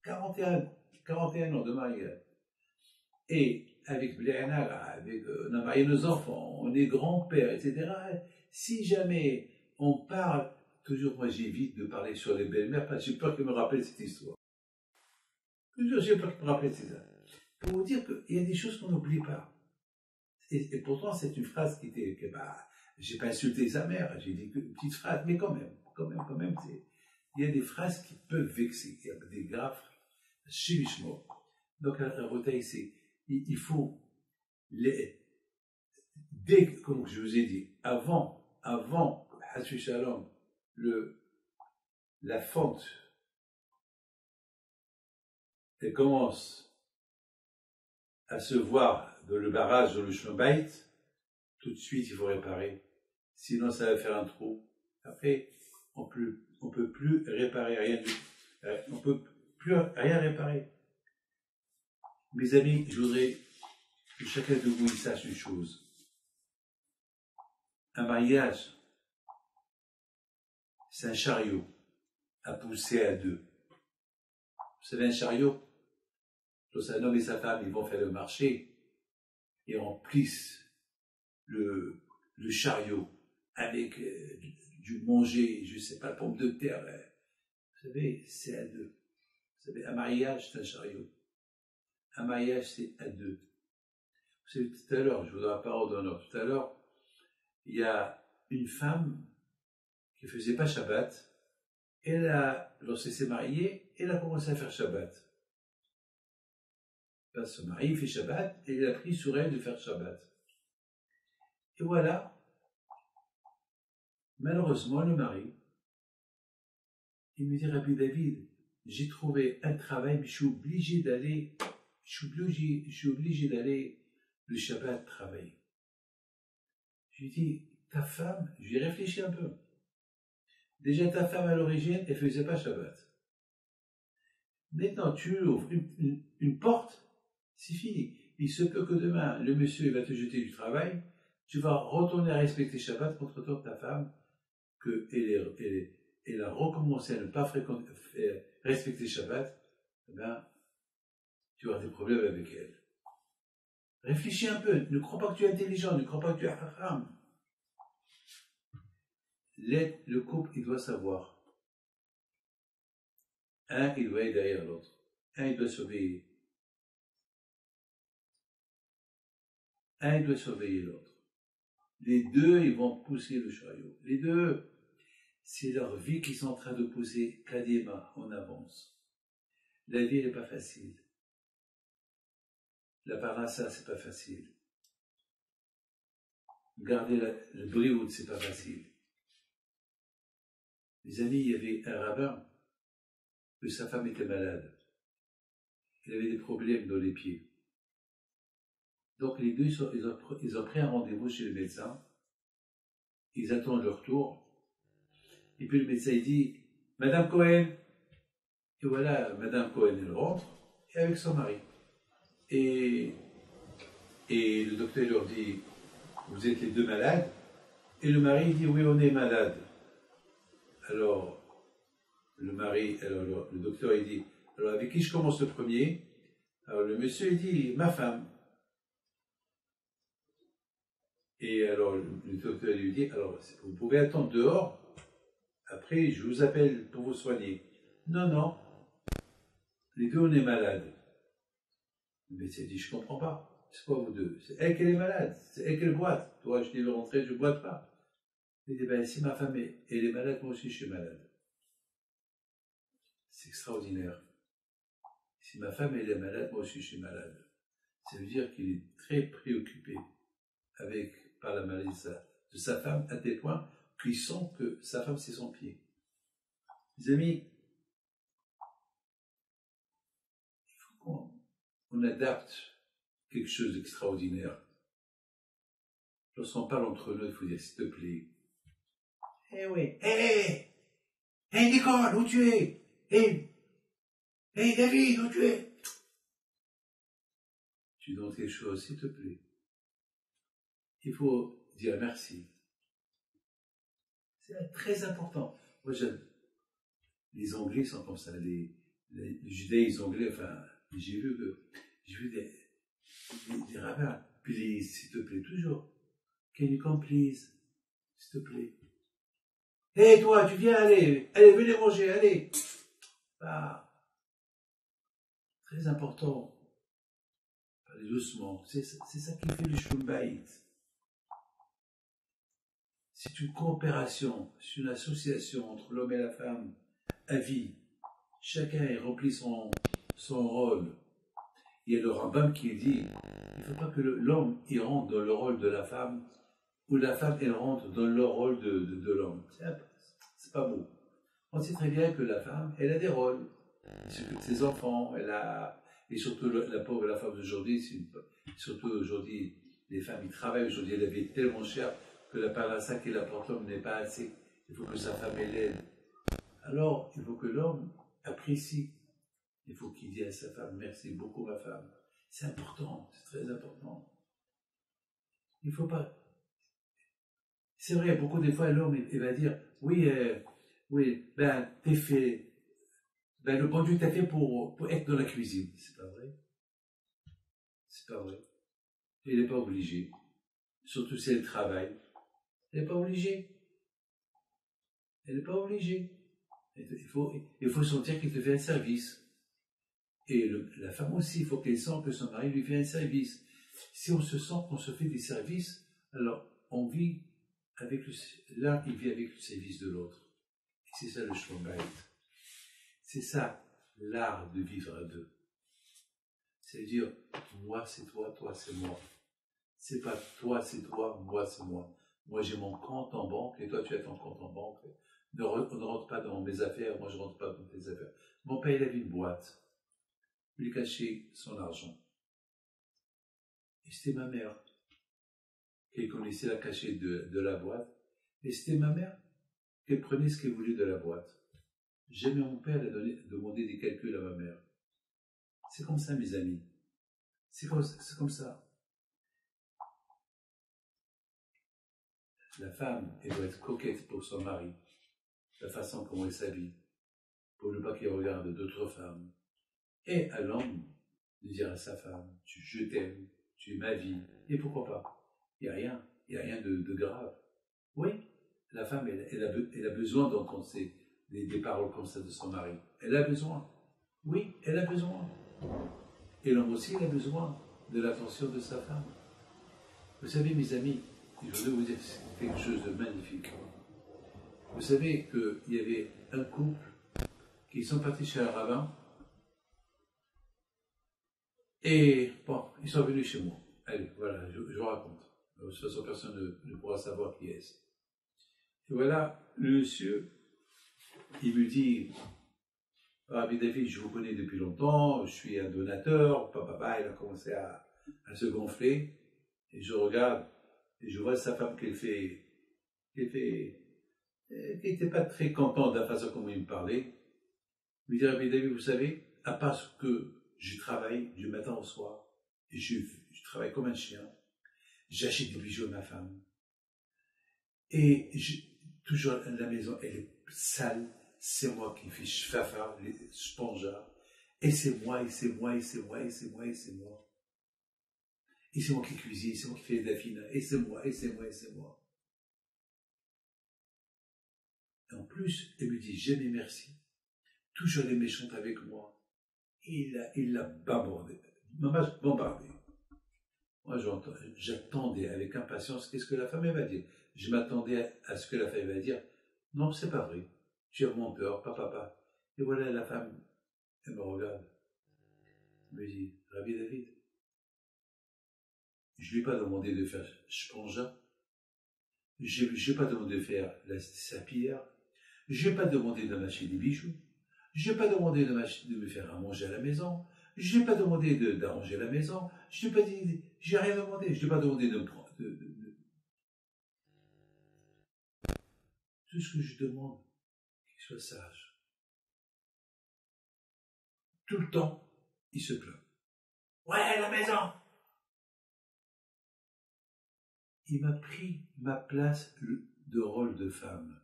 41 ans de mariage. Et avec Bléana, on a marié nos enfants, on est grand-père, etc. Si jamais on parle, toujours moi j'évite de parler sur les belles-mères parce que j'ai peur qu'elles me rappellent cette histoire. Toujours j'ai peur qu'elles me rappellent cette histoire. Pour vous dire qu'il y a des choses qu'on n'oublie pas. Et pourtant c'est une phrase qui était, j'ai pas insulté sa mère, j'ai dit une petite phrase, mais quand même, il y a des phrases qui peuvent vexer, il y a des graves chimichements. Donc la bataille c'est, il faut comme je vous ai dit, avant, Hashu Shalom, la fente, elle commence à se voir dans le barrage, dans le Shlombayt, tout de suite il faut réparer, sinon ça va faire un trou. Après, on peut plus réparer rien on peut plus rien réparer. Mes amis, je voudrais que chacun de vous sache une chose. Un mariage, c'est un chariot à pousser à deux. Vous savez, un chariot, un homme et sa femme, ils vont faire le marché et remplissent le chariot avec du manger, je ne sais pas, pommes de terre. Vous savez, c'est à deux. Vous savez, un mariage, c'est un chariot. Un mariage, c'est à deux. Vous savez, tout à l'heure, je vous donne la parole d'honneur, tout à l'heure, il y a une femme qui ne faisait pas Shabbat. Lorsqu'elle s'est mariée, elle a commencé à faire Shabbat. Son mari fait Shabbat et il a pris sur elle de faire Shabbat. Et voilà, malheureusement, le mari, il me dit, Rabbi David, j'ai trouvé un travail, mais je suis obligé d'aller le Shabbat travailler. Je lui dis, ta femme, je lui ai réfléchi un peu. Déjà, ta femme à l'origine, elle faisait pas Shabbat. Maintenant, tu ouvres une porte, c'est fini. Il se peut que demain, le monsieur va te jeter du travail, tu vas retourner à respecter Shabbat, entre-temps ta femme, elle a recommencé à ne pas respecter Shabbat, eh ben, tu auras des problèmes avec elle. Réfléchis un peu, ne crois pas que tu es intelligent, ne crois pas que tu es haram. Le couple, il doit savoir. Un, il doit être derrière l'autre. Un, il doit surveiller. Un, il doit surveiller l'autre. Les deux, ils vont pousser le chariot. Les deux, c'est leur vie qu'ils sont en train de pousser kadima, en avance. La vie, elle n'est pas facile. La parassa, c'est pas facile. Garder le briout, c'est pas facile. Les amis, il y avait un rabbin, que sa femme était malade. Il avait des problèmes dans les pieds. Donc les deux, ils ont pris un rendez-vous chez le médecin. Ils attendent leur tour. Et puis le médecin, il dit, Madame Cohen. Et voilà, Madame Cohen, elle rentre, et avec son mari. Et le docteur leur dit, vous êtes les deux malades? Et le mari dit, oui, on est malade. Alors, le docteur, il dit, alors avec qui je commence le premier? Alors le monsieur, il dit, ma femme. Et alors le docteur lui dit, alors vous pouvez attendre dehors, après je vous appelle pour vous soigner. Non, non, les deux on est malades. Le médecin dit, je comprends pas. C'est quoi vous deux? C'est elle qui est malade, c'est elle qui boite. Toi, je dis de rentrer, je ne boite pas. Il dit, ben si ma femme elle est malade, moi aussi je suis malade. C'est extraordinaire. Si ma femme elle est malade, moi aussi je suis malade. Ça veut dire qu'il est très préoccupé par la maladie de sa femme, à tel point qu'il sent que sa femme c'est son pied. Les amis, il faut qu'on adapte quelque chose d'extraordinaire. Lorsqu'on parle entre nous, il faut dire s'il te plaît. Eh oui, hey Nicole, où tu es? Hey David, où tu es? Tu demandes quelque chose, s'il te plaît. Il faut dire merci. C'est très important. Moi, les Anglais sont comme ça, les judaïs anglais, enfin, j'ai vu des rabbins, please, s'il te plaît, toujours. Can you come, please? S'il te plaît. Hé, toi, tu viens, allez, venez manger, allez. Ah, très important. Parlez doucement. C'est ça qui fait le Shulbaït. C'est une coopération, c'est une association entre l'homme et la femme à vie. Chacun remplit son rôle. Il y a le Rambam qui dit, il ne faut pas que l'homme rentre dans le rôle de la femme, ou la femme elle rentre dans le rôle de l'homme. C'est pas beau. On sait très bien que la femme, elle a des rôles. Elle s'occupe de ses enfants, et surtout la femme d'aujourd'hui, surtout aujourd'hui, les femmes, ils travaillent aujourd'hui, la vie est tellement chère que la parassa qu'il apporte l'homme n'est pas assez. Il faut que sa femme l'aide. Alors, il faut que l'homme apprécie. Il faut qu'il dise à sa femme, merci beaucoup ma femme. C'est important, c'est très important. Il ne faut pas. C'est vrai, beaucoup des fois, l'homme, il va dire, oui, ben, t'es fait. Ben, le bon Dieu t'a fait pour être dans la cuisine. C'est pas vrai. C'est pas vrai. Il n'est pas obligé. Surtout si elle travaille. Elle n'est pas obligée. Elle n'est pas obligée. Il faut sentir qu'il te fait un service. Et la femme aussi, il faut qu'elle sente que son mari lui fait un service. Si on se sent qu'on se fait des services, alors on vit avec l'un, il vit avec le service de l'autre. Et c'est ça le Shalom Bayit. C'est ça l'art de vivre à deux. C'est-à-dire, moi c'est toi, toi c'est moi. C'est pas toi c'est toi, moi c'est moi. Moi j'ai mon compte en banque et toi tu as ton compte en banque. On ne rentre pas dans mes affaires, moi je ne rentre pas dans tes affaires. Mon père il avait une boîte. Il cachait son argent. Et c'était ma mère qui connaissait la cachette de la boîte. Et c'était ma mère qui prenait ce qu'elle voulait de la boîte. Jamais mon père n'a demandé des calculs à ma mère. C'est comme ça, mes amis. C'est comme ça. La femme, elle doit être coquette pour son mari. La façon comment elle s'habille. Pour ne pas qu'il regarde d'autres femmes. Et à l'homme, de dire à sa femme, je t'aime, tu es ma vie. Et pourquoi pas? Il n'y a rien de grave. Oui, la femme, elle a besoin d'entendre des paroles comme ça de son mari. Elle a besoin. Oui, elle a besoin. Et l'homme aussi, il a besoin de l'attention de sa femme. Vous savez, mes amis, je voudrais vous dire quelque chose de magnifique. Vous savez qu'il y avait un couple qui sont partis chez un rabbin et bon, ils sont venus chez moi. Allez, voilà, je vous raconte. De toute façon, personne ne pourra savoir qui est-ce. Et voilà, le monsieur, il me dit, Rabbi David, je vous connais depuis longtemps, je suis un donateur, papa, il a commencé à se gonfler, et je regarde, et je vois sa femme qui n'était pas très contente de la façon dont il me parlait. Il me dit, Rabbi David, vous savez, à part que je travaille du matin au soir, et je travaille comme un chien, j'achète des bijoux à ma femme, et toujours la maison, elle est sale, c'est moi qui fais fafa, les spongeards, et c'est moi, et c'est moi, et c'est moi, et c'est moi, et c'est moi. Et c'est moi qui cuisine, c'est moi qui fais les dafina, et c'est moi, et c'est moi, et c'est moi. Et en plus, elle me dit jamais merci. Toujours les méchantes avec moi. Et il l'a bombardé. Moi, j'attendais avec impatience qu'est-ce que la femme va dire. Je m'attendais à ce que la femme va dire. Non, c'est pas vrai. Tu as mon peur, papa. Et voilà, la femme, elle me regarde. Elle me dit, Rabbi David, je lui ai pas demandé de faire shpanja. Je lui ai pas demandé de faire sa pierre. Je lui ai pas demandé de m'acheter des bijoux. Je lui ai pas demandé de me faire à manger à la maison. Je lui ai pas demandé d'arranger la maison. Je lui ai pas dit, j'ai rien demandé. Je lui ai pas demandé de me prendre. Tout ce que je demande, qu'il soit sage. Tout le temps, il se plaint. Ouais, la maison. Il m'a pris ma place de rôle de femme.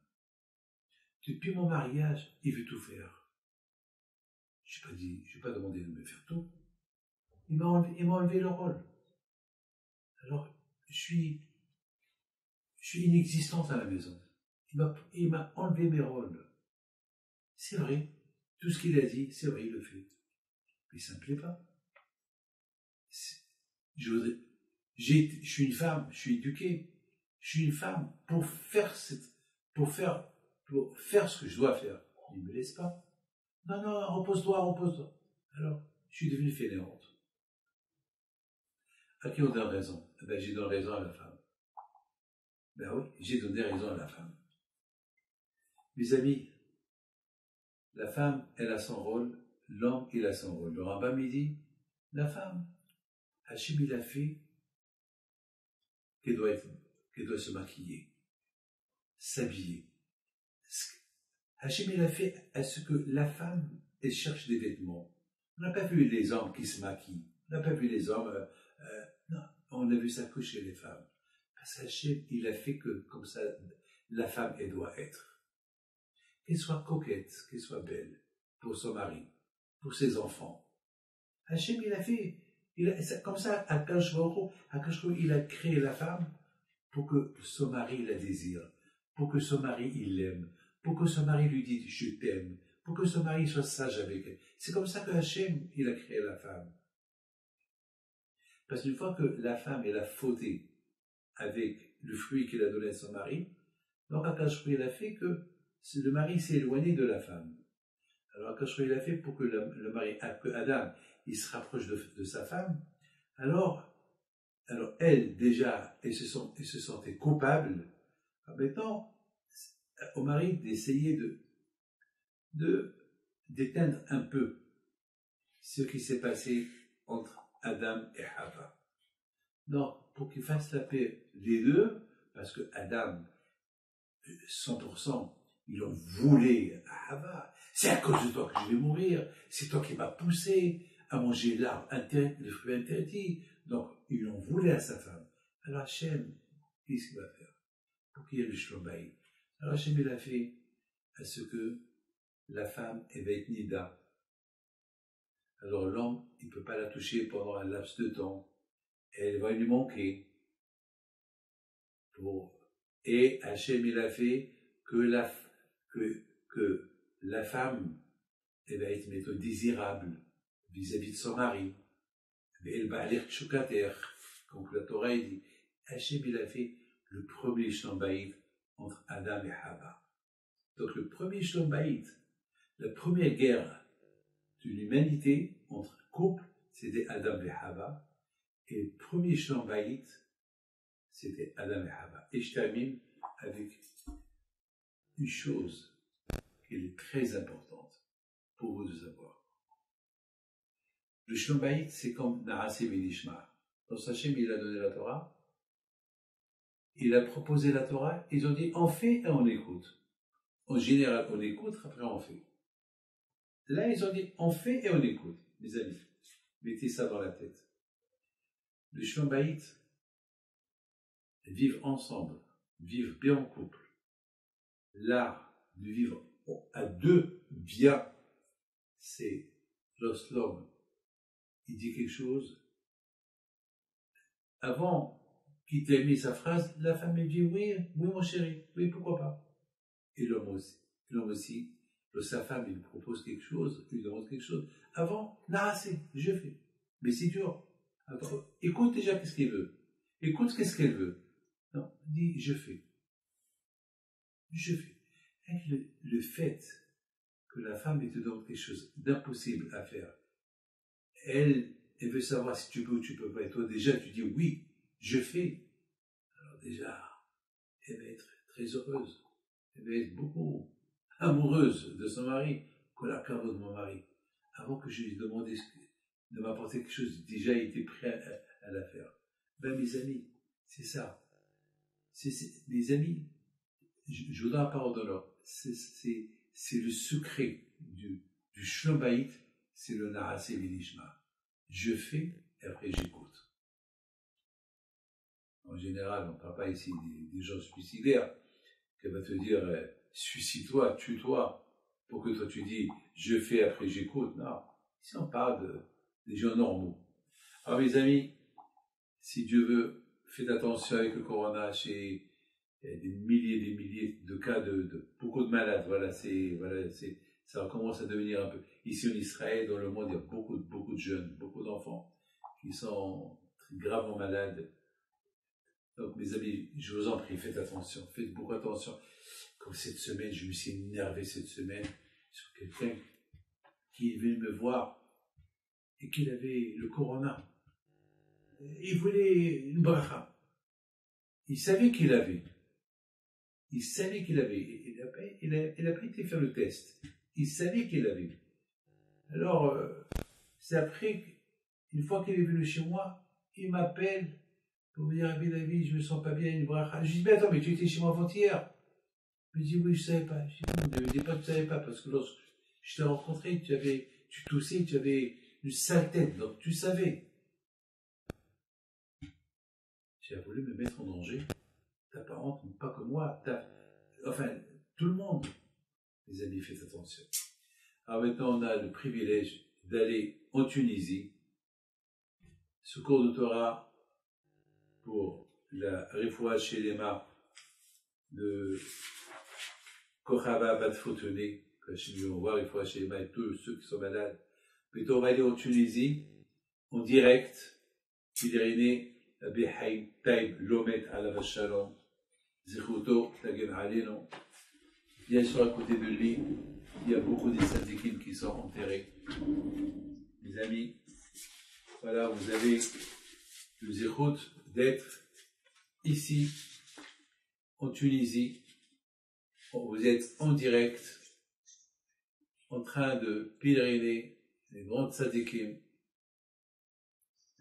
Depuis mon mariage, il veut tout faire. Je n'ai pas demandé de me faire tout. Il m'a enlevé le rôle. Alors, je suis inexistante à la maison. Il m'a enlevé mes rôles. C'est vrai. Tout ce qu'il a dit, c'est vrai, il le fait. Mais ça ne me plaît pas. Je suis une femme, je suis éduquée. Je suis une femme pour faire ce que je dois faire. Il ne me laisse pas. Non, repose-toi. Alors, je suis devenue fainéante. À qui on donne raison? Ben, j'ai donné raison à la femme. Ben oui, j'ai donné raison à la femme. Mes amis, la femme, elle a son rôle, l'homme, il a son rôle. Le rabbin me dit, la femme, Hachem, il a fait qu'elle doit se maquiller, s'habiller. Hachem, il a fait à ce que la femme, elle cherche des vêtements. On n'a pas vu les hommes qui se maquillent. On n'a pas vu les hommes... non, on a vu ça que chez les femmes. Parce qu'Hachem, il a fait que, comme ça, la femme, elle doit être. Qu'elle soit coquette, qu'elle soit belle, pour son mari, pour ses enfants. Hachem, il a fait... comme ça, Akash Baruch Hu, il a créé la femme pour que son mari la désire, pour que son mari, il l'aime, pour que son mari lui dise « je t'aime », pour que son mari soit sage avec elle. C'est comme ça que Hachem, il a créé la femme. Parce qu'une fois que la femme, elle a fauté avec le fruit qu'il a donné à son mari, donc Akash Baruch Hu, il a fait que le mari s'est éloigné de la femme. Alors Akash Baruch Hu, il a fait pour que le mari, que Adam, il se rapproche de sa femme. Alors elle, déjà, elle se sentait coupable. Maintenant, au mari d'essayer d'éteindre un peu ce qui s'est passé entre Adam et Hava. Non, pour qu'il fasse la paix les deux, parce que Adam, 100%, il en voulait à Hava. C'est à cause de toi que je vais mourir. C'est toi qui m'as poussé à manger l'arbre, le fruit interdit. Donc, il en voulait à sa femme. Alors Hachem, qu'est-ce qu'il va faire pour qu'il y ait le Shlom Bayit? Alors Hachem, il a fait à ce que la femme, elle va être nida. Alors l'homme, il ne peut pas la toucher pendant un laps de temps. Elle va lui manquer. Et Hachem, il a fait que la femme, elle va être méthode désirable vis-à-vis de son mari. Elle va aller tchoukater, comme la Torah dit. Hachem, il a fait le premier Shlom Bayit entre Adam et Hava. Donc le premier Shlom Bayit, la première guerre de l'humanité entre couples, c'était Adam et Hava. Et le premier Shlom Bayit, c'était Adam et Hava. Et je termine avec une chose qui est très importante pour vous de savoir. Le Shlom Bayit, c'est comme Naaseh V'Nishma. Dans Hachem, il a donné la Torah, il a proposé la Torah, ils ont dit on fait et on écoute. En général, on écoute, après on fait. Là, ils ont dit on fait et on écoute. Mes amis, mettez ça dans la tête. Le Shlom Bayit, vivre ensemble, vivre bien en couple. L'art de vivre à deux bien, c'est l'homme. Il dit quelque chose. Avant qu'il termine sa phrase, la femme elle dit oui, oui mon chéri, oui pourquoi pas. Et l'homme aussi, sa femme il lui propose quelque chose, il lui demande quelque chose. Avant, là c'est, je fais. Mais c'est dur. Attends, écoute déjà qu'est-ce qu'il veut. Écoute qu'est-ce qu'elle veut. Non, dis je fais. Je fais. Et le fait que la femme te demande quelque chose d'impossible à faire, elle veut savoir si tu peux ou tu peux pas. Et toi déjà tu dis oui, je fais. Alors déjà, elle va être très heureuse. Elle va être beaucoup amoureuse de son mari. Qu'on la cave de mon mari. Avant que je lui demande de m'apporter quelque chose, déjà il était prêt à la faire. Ben mes amis, c'est ça. Les amis, je vous donne la parole d'honneur. C'est le secret du Shlom Bayit, c'est le Naaseh V'Nishma. Je fais et après j'écoute. En général, on ne parle pas ici des gens suicidaires qui va te dire suicide-toi, tue-toi, pour que toi tu dis je fais après j'écoute. Non, ici on parle des gens normaux. Alors mes amis, si Dieu veut, faites attention avec le corona, il y a des milliers de cas de beaucoup de malades. Ça commence à devenir un peu. Ici en Israël, dans le monde, il y a beaucoup de jeunes, beaucoup d'enfants qui sont gravement malades. Donc mes amis, je vous en prie, faites attention, faites beaucoup attention. Comme cette semaine, je me suis énervé cette semaine sur quelqu'un qui est venu me voir et qu'il avait le corona. Il voulait une bracha. Il savait qu'il avait. Il savait qu'il avait. Il n'a pas été faire le test. Il savait qu'il avait. Alors, c'est après, une fois qu'il est venu chez moi, il m'appelle pour me dire, Rabbi David, je me sens pas bien, une bracha. Je lui dis, mais attends, mais tu étais chez moi avant-hier. Il me dit, oui, je savais pas. Je dis, non, ne me dis pas que tu savais pas, parce que lorsque je t'ai rencontré, tu toussais, tu avais une sale tête, donc tu savais. J'ai voulu me mettre en danger. Ta parente, pas que moi, enfin, tout le monde. Les amis, faites attention. Alors maintenant, on a le privilège d'aller en Tunisie. Ce cours de Torah pour la Refoua Shelema de Kochava Bat-Fotene, que je vais voir Refoua Shelema et tous ceux qui sont malades. Mais on va aller en Tunisie, en direct, Pidirine, Behaïm, Taïb, Lomet, Alav Shalom, Zichuto, Tagen Aleno. Bien sûr, à côté de lui, il y a beaucoup de tzadikim qui sont enterrés. Mes amis, voilà, vous avez le zichut d'être ici, en Tunisie. Vous êtes en direct, en train de pèleriner les grands tzadikim.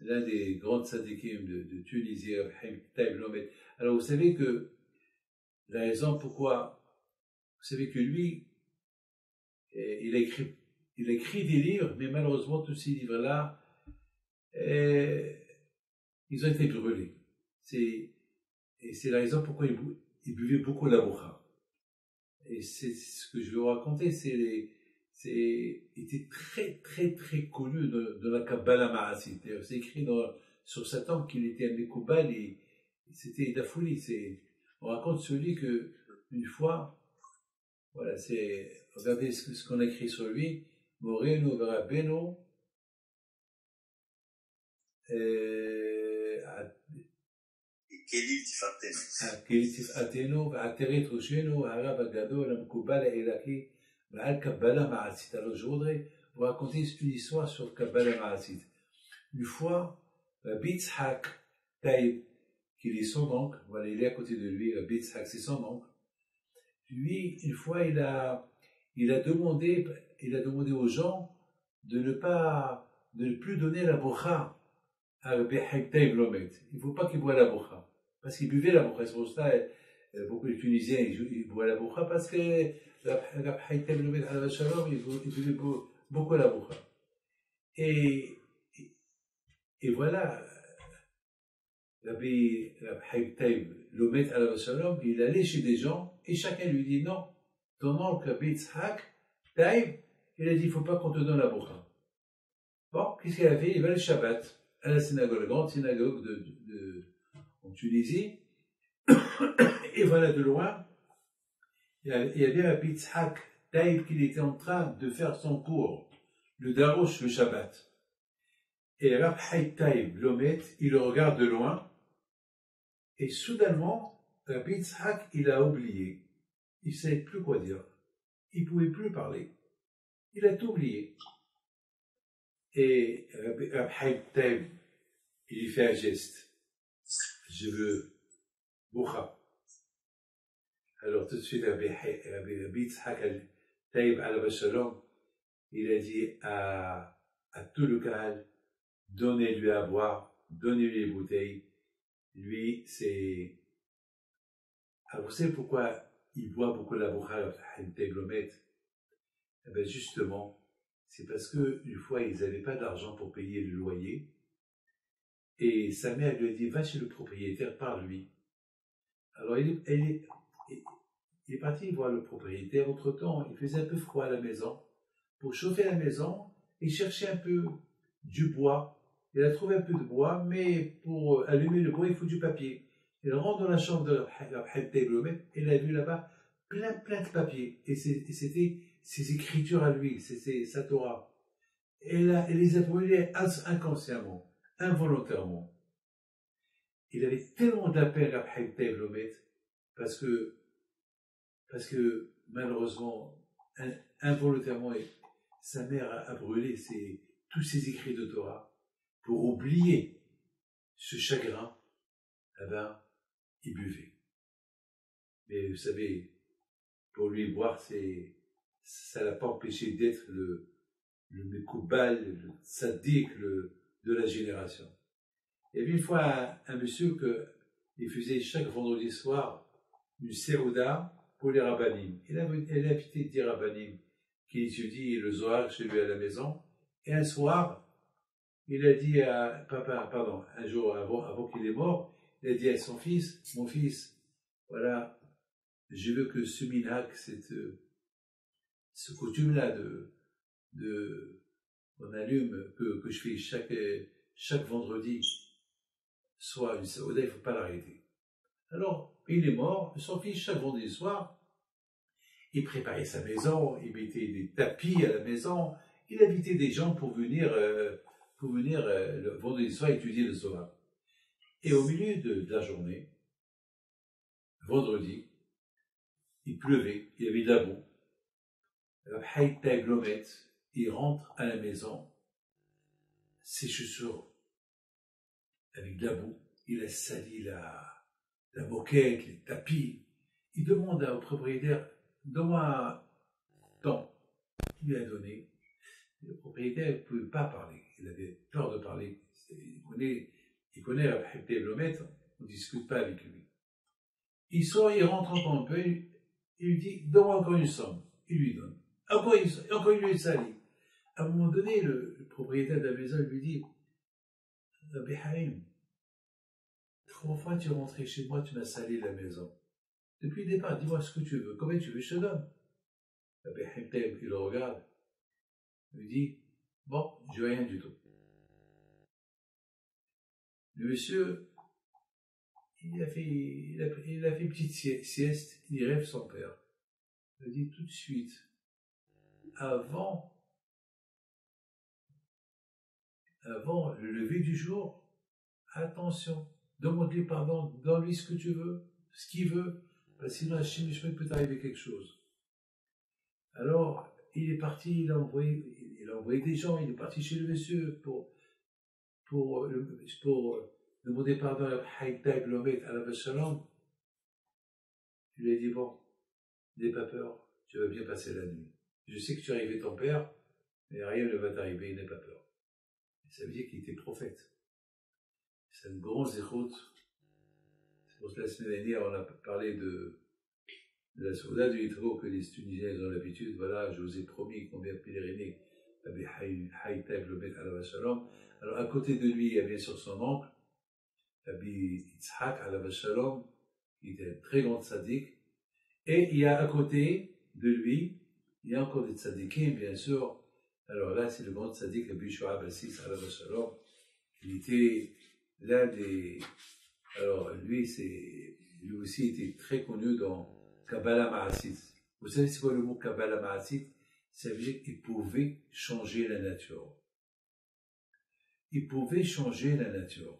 l'un des grands tzadikim de Tunisie, Haïm Taïb Lomet. Alors vous savez que la raison pourquoi, vous savez que lui, il a écrit des livres, mais malheureusement tous ces livres-là, ils ont été brûlés. Et c'est la raison pourquoi il buvait beaucoup la boucha. Et c'est ce que je vais vous raconter, il était très connu dans la Kabbalah Ma'asit. C'est écrit sur sa tombe qu'il était un Mekoubal et c'était de la folie. On raconte sur lui que une fois, voilà, regardez ce qu'on a écrit sur lui, Moreno Verabeno, כלי תפארתנו ועטרת ראשנו הרב הגדול המקובל האלוקי ועל קבלה מעשית. Alors je voudrais vous raconter une histoire sur Kabbalah Ma'asit. Une fois, Rabbi Yitzhak Taïb, qui est son oncle, voilà, il est à côté de lui, Rabbi Yitzhak, c'est son oncle. Lui, une fois, il a demandé aux gens de ne plus donner la boucha à Rabbi Haïm Taïb Lomet. Il ne faut pas qu'il boive la boucha. Parce qu'il buvait la boucha. C'est pour ça beaucoup de Tunisiens ils boivent la boucha parce que Rabbi Haïm Taïb Lomet à la Shalom, il buvait beaucoup la boucha. Et voilà, Rabbi Haïm Taïb Lomet à la Shalom, il allait chez des gens et chacun lui dit non, ton oncle Rabbi Yitzhak Taïb, il a dit il ne faut pas qu'on te donne la boucha. Bon, qu'est-ce qu'il a fait? Il va le Shabbat à la synagogue, la grande synagogue en Tunisie, et voilà de loin, il y avait Rabbi Yitzhak Taïb qui était en train de faire son cours, le Darouche le Shabbat. Et Rabbi Haïm Taïb Lomet, il le regarde de loin, et soudainement, Rabbi Yitzhak, il a oublié. Il ne savait plus quoi dire. Il ne pouvait plus parler. Il a tout oublié. Et Rabbi Haïm Taïb, il lui fait un geste. Je veux boucha. Alors tout de suite, Rabbi Yitzhak Taïb alayhi shalom, il a dit à tout le Kahal, donnez-lui à boire, donnez-lui les bouteilles. Lui, c'est... Alors vous savez pourquoi il boit beaucoup la boucha, Haïm Taïb Lomet? Eh bien justement, c'est parce qu'une fois, ils n'avaient pas d'argent pour payer le loyer. Et sa mère lui a dit, va chez le propriétaire, parle-lui. Alors il est parti voir le propriétaire. Entre-temps, il faisait un peu froid à la maison. Pour chauffer la maison, il cherchait un peu du bois. Il a trouvé un peu de bois, mais pour allumer le bois, il faut du papier. Il rentre dans la chambre de Haïm Taïb Lomet et il a vu là-bas plein de papiers. Et c'était ses écritures à lui, c'était sa Torah. Et là, il les a brûlés inconsciemment. Involontairement. Il avait tellement de la peine à Haïm Taïb Lomet parce que malheureusement, involontairement, sa mère a brûlé tous ses écrits de Torah pour oublier ce chagrin. Eh ben, il buvait. Mais vous savez, pour lui boire, ça l'a pas empêché d'être le Mekoubal, le tzaddik, de la génération. Il y avait une fois un monsieur qui faisait chaque vendredi soir une sérouda pour les rabbanim. Il a invité 10 rabbanim qui étudient le Zohar chez lui à la maison. Et un soir, il a dit un jour avant qu'il est mort, il a dit à son fils, mon fils, voilà, je veux que ce minhag, ce coutume-là on allume, que je fais chaque vendredi, soit une saouda, il ne faut pas l'arrêter. Alors, il est mort, son fils, chaque vendredi soir, il préparait sa maison, il mettait des tapis à la maison, il invitait des gens pour venir le vendredi soir étudier le Zohar. Et au milieu de la journée, vendredi, il pleuvait, il y avait de la boue. Haïm Taïb Lomet, il rentre à la maison, ses chaussures avec de la boue, il a sali la moquette, les tapis. Il demande au propriétaire, donne-moi tant. Il lui a donné. Le propriétaire ne pouvait pas parler, il avait peur de parler, il connaît Rabbi Blomet, on ne discute pas avec lui. Il sort, il rentre encore un peu, il lui dit, donne-moi encore une somme. Il lui donne. Encore il lui salit. À un moment donné, le propriétaire de la maison lui dit, Rabbi Haïm, 3 fois tu es rentré chez moi, tu m'as sali la maison. Depuis le départ, dis-moi ce que tu veux, combien tu veux, je te donne. Rabbi Haïm, il le regarde, il lui dit, bon, je veux rien du tout. Le monsieur, il a fait une petite sieste, il rêve son père. Il dit tout de suite, avant le lever du jour, attention, demande-lui pardon, donne-lui ce que tu veux, ce qu'il veut, parce que sinon, Hachem peut t'arriver quelque chose. Alors, il est parti, il a envoyé des gens, il est parti chez le monsieur pour demander pardon à Haïta Blomet, à la Shalom. Il lui a dit, bon, n'aie pas peur, tu vas bien passer la nuit. Je sais que tu as arrivé ton père, mais rien ne va t'arriver, n'aie pas peur. Et ça veut dire qu'il était prophète. C'est une grande zéchoute. C'est pour que la semaine dernière, on a parlé de la Souda du Yitro que les Tunisiens ont l'habitude. Voilà, je vous ai promis qu'on vient pèleriner avec Haïta Blomet à la Shalom. Alors, à côté de lui, il y a bien sûr son oncle, Rabbi Yitzhak à la Shalom, qui était un très grand tzaddik. Et il y a à côté de lui, il y a encore des tzaddikim, bien sûr. Alors là, c'est le grand tzaddik, Rabbi Shoah Bassis à la Shalom. Il était l'un des. Alors, lui aussi était très connu dans Kabbalah Ma'asit. Vous savez c'est quoi le mot Kabbalah Ma'asit? Ça veut dire qu'il pouvait changer la nature. Il pouvait changer la nature.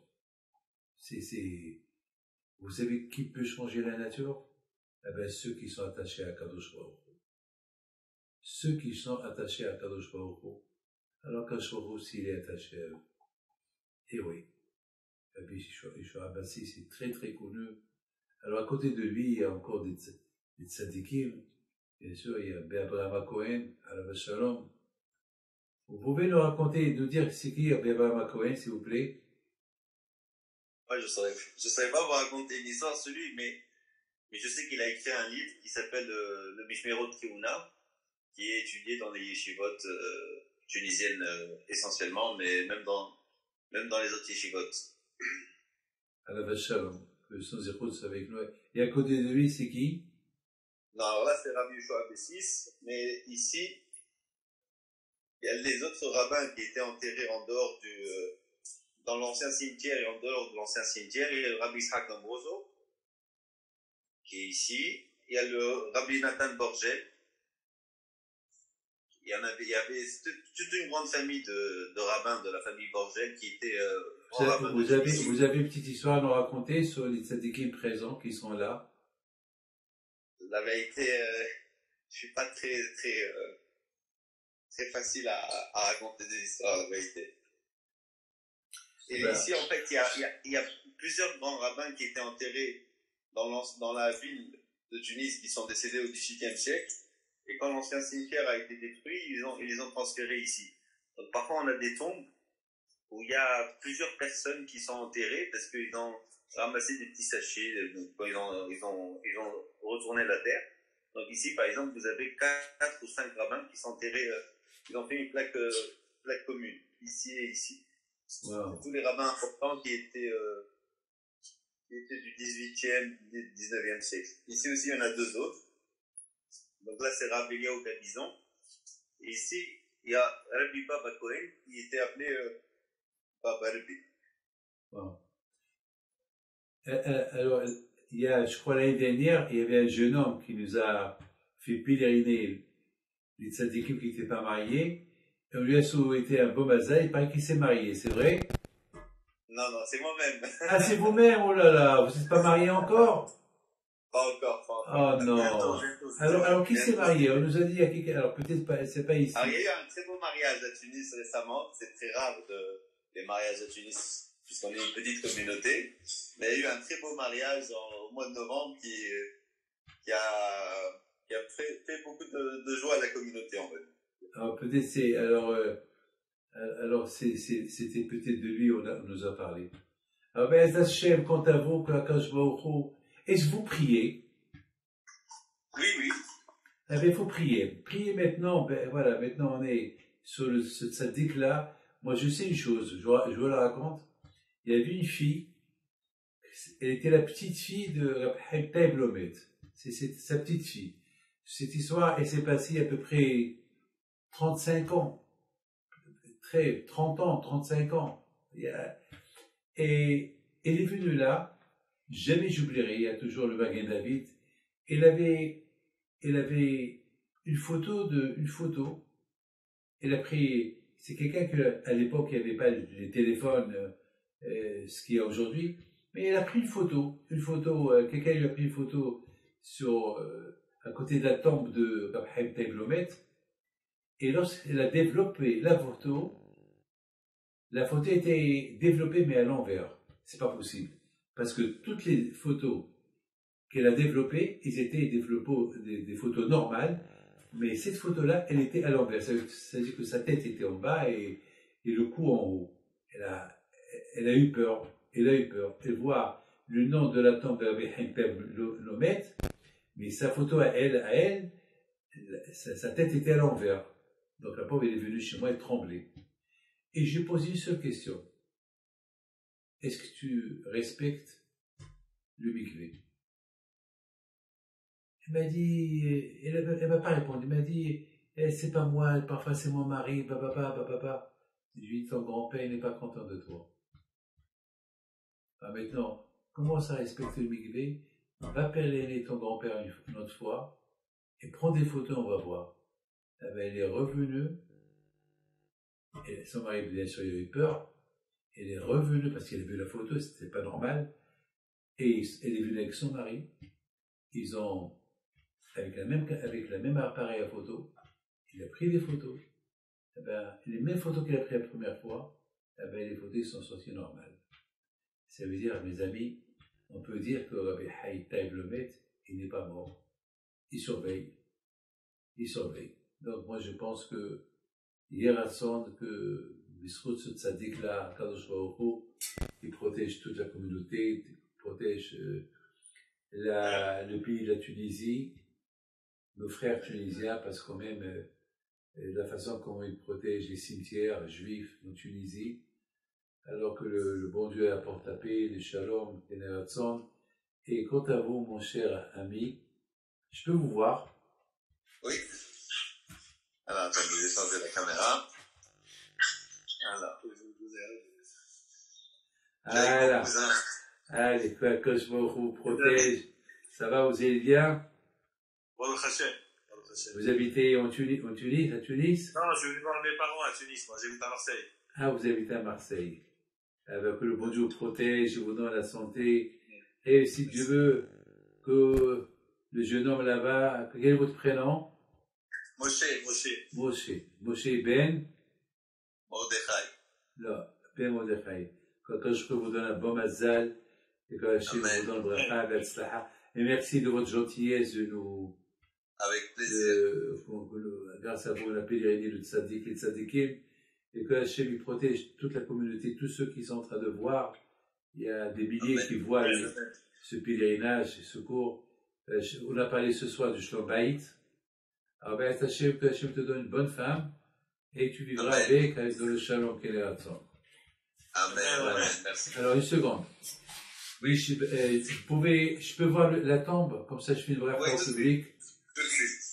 Vous savez qui peut changer la nature? Eh bien, ceux qui sont attachés à Kadosh Baruch Hu. Ceux qui sont attachés à Kadosh Baruch Hu. Alors Kadosh Baruch Hu, s'il est attaché à eux. Et oui. Rabbi Shoah Bassi, c'est très très connu. Alors à côté de lui, il y a encore des tzadikim. Bien sûr, il y a Abraham Cohen, à la Shalom. Vous pouvez nous raconter, nous dire c'est qui Abraham Cohen, s'il vous plaît? Ouais, je saurais pas vous raconter une histoire sur lui, mais je sais qu'il a écrit un livre qui s'appelle le Mishmerot Keuna, qui est étudié dans les yeshivot tunisiennes essentiellement, mais même dans les autres yeshivot. À la Shalom, que son zéro soit avec nous. Et à côté de lui, c'est qui? Non, alors là, c'est Rabbi Shoah Bessis, mais ici, il y a les autres rabbins qui étaient enterrés en dehors dans l'ancien cimetière et en dehors de l'ancien cimetière. Il y a le Rabbi Ishaq Ambroso, qui est ici. Il y a le Rabbi Nathan Borgel. Il y avait toute une grande famille de rabbins de la famille Borgel qui étaient vous avez une petite histoire à nous raconter sur les tzadikim présents qui sont là? La vérité, je suis pas très facile à raconter des histoires, la vérité. Et ici, en fait, il y a plusieurs grands rabbins qui étaient enterrés dans la ville de Tunis, qui sont décédés au XVIIIe siècle. Et quand l'ancien cimetière a été détruit, ils les ont transférés ici. Donc, parfois, on a des tombes où il y a plusieurs personnes qui sont enterrées parce qu'ils ont ramassé des petits sachets, donc, quand ils ont retourné la terre. Donc ici, par exemple, vous avez 4 ou 5 rabbins qui sont enterrés, ils ont fait une plaque commune, ici et ici. Wow. Tous les rabbins importants qui étaient du 18e, 19e siècle. Ici aussi, il y en a 2 autres. Donc là, c'est Rabbi Eliaou Kabizon. Et ici, il y a Rabbi Baba Cohen, qui était appelé Baba Rabbi. Wow. Alors, il y a, je crois, l'année dernière, il y avait un jeune homme qui nous a fait pèleriner les tzadikim qui n'étaient pas mariés. Et on lui a souhaité un beau mazal, il paraît qu'il s'est marié, c'est vrai? Non, c'est moi-même. Ah, c'est vous-même, oh là là, vous n'êtes pas marié encore? Pas encore. Oh non. Alors qui s'est marié? On nous a dit il y a quelqu'un, alors peut-être pas, c'est pas ici. Alors, il y a eu un très beau mariage à Tunis récemment. C'est très rare les mariages à Tunis, puisqu'on est une petite communauté. Mais il y a eu un très beau mariage au mois de novembre qui a fait beaucoup de joie à la communauté, en fait. Alors peut-être c'est, alors Alors, c'était peut-être de lui, on nous a parlé. Alors, ben, Hachem, quant à vous, que Akash Baruch Hu, est-ce que vous priez? Oui, oui. Eh bien, il faut prier. Prier maintenant, ben voilà, maintenant on est sur ce tzaddik-là. Moi, je sais une chose, je vous la raconte. Il y avait une fille, elle était la petite fille de Rab Haim Taib Lomet. C'est sa petite fille. Cette histoire, elle s'est passée il y a à peu près 35 ans. 30 ans, 35 ans. Et elle est venue là, jamais j'oublierai, il y a toujours le Magen David. Elle avait une photo, elle a pris, c'est quelqu'un qu'à l'époque, il n'y avait pas les téléphones, ce qu'il y a aujourd'hui, mais elle a pris une photo, quelqu'un lui a pris une photo à côté de la tombe de Rab Haim Taib Lomet, et lorsqu'elle a développé la photo était développée mais à l'envers. C'est pas possible. Parce que toutes les photos qu'elle a développées, ils étaient des photos normales, mais cette photo-là, elle était à l'envers. Ça veut dire que sa tête était en bas et le cou en haut. Elle a eu peur. Elle voit le nom de la tombe de Rabbi Haim Taib Lomet, mais sa photo à elle, sa tête était à l'envers. Donc la pauvre, elle est venue chez moi, elle tremblait. Et j'ai posé une seule question. Est-ce que tu respectes le mikvé? Elle m'a dit, elle m'a pas répondu, elle m'a dit, c'est pas moi, parfois c'est mon mari, papa. Je lui ai dit, ton grand-père n'est pas content de toi. Maintenant, commence à respecter le mikvé, va pèleriner ton grand-père une autre fois, et prends des photos, on va voir. Elle est revenue, et son mari, bien sûr, il a eu peur, elle est revenue parce qu'elle a vu la photo, c'était pas normal, et elle est venue avec son mari, ils ont, avec la même appareil à photo, il a pris des photos, et les mêmes photos qu'il a prises la première fois, les photos sont sorties normales. Ça veut dire, mes amis, on peut dire que Rabbi Haim Taib Lomet, il n'est pas mort. Il surveille. Donc moi je pense que hier à Sand, que Bisrout ce tzaddik-là, Kadosh Baruch Hu, il protège toute la communauté, il protège le pays de la Tunisie, nos frères tunisiens, parce que quand même, la façon comment ils protègent les cimetières juifs en Tunisie, alors que le bon Dieu apporte la paix, le shalom, les nératzon. Et quant à vous, mon cher ami, je peux vous voir? Oui. Alors, attends, je vais changer la caméra. Alors, voilà. Allez, que je vous protège. Ça va, vous allez bien? Vous habitez à Tunis? Non, je vais voir mes parents à Tunis. Moi, j'habite à Marseille. Ah, vous habitez à Marseille. Que le bon Dieu vous protège, vous donne la santé. Et si Dieu veut que le jeune homme là-bas, quel est votre prénom? Moshe Ben Mordechai. Non, Ben Mordechai. Quand je peux vous donner un bon mazal, et que Hachem vous donne bracha, betzlaha. Et merci de votre gentillesse de nous. Avec plaisir. Grâce à vous, on a pèleriné le tzaddik et le tzaddikim. Et que Hachem il protège toute la communauté, tous ceux qui sont en train de voir. Il y a des milliers qui voient ce pèlerinage, ce secours. On a parlé ce soir du Shlom Bayit. Alors, ben, Hachem, que Hachem te donne une bonne femme et tu vivras avec dans le Shalom Keneratson. Amen. Voilà. Merci. Alors, une seconde. Oui, je peux voir la tombe, comme ça je fais une vraie fois au public. Tout de suite.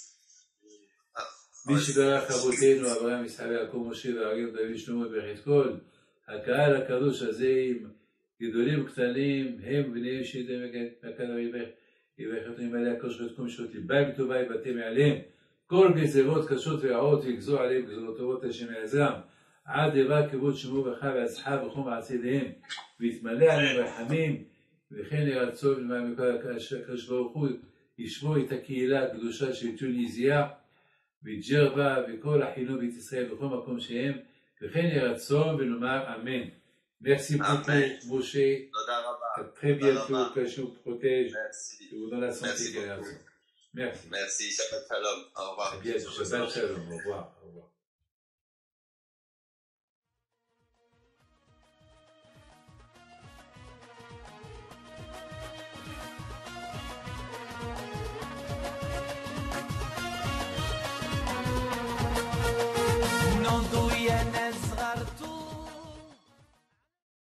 מי שברך אבותינו אברהם יצחק ויעקב משה והרים דוד שלמה בחזקאל, הקהל הקדוש הזה עם גדולים וקטנים הם בניהם שידם מהקהל יברך אותם עליה הקדוש ברוך הוא משרות ליבם וטובה יבטא מעליהם כל גזרות קשות ורעות ויגזור עליהם גזרות טובות השם יעזרם עד יבא כבוד שמו ברכה והצלחה בכל מעשי ידיהם ויתמלא עליהם רחמים וכן ירצו למען הקדוש ברוך הוא ישמור את הקהילה הקדושה של טוניסיה וג'רבה וכל החינוך בית ישראל בכל מקום שהם, וכן יהי רצון ונאמר אמן. Merci beaucoup, Moshe. À très bientôt, que je vous protège. Je vous donne la santé. Merci. Merci, Shabbat Shalom. Au revoir. Shabbat Shalom. Au revoir. quand on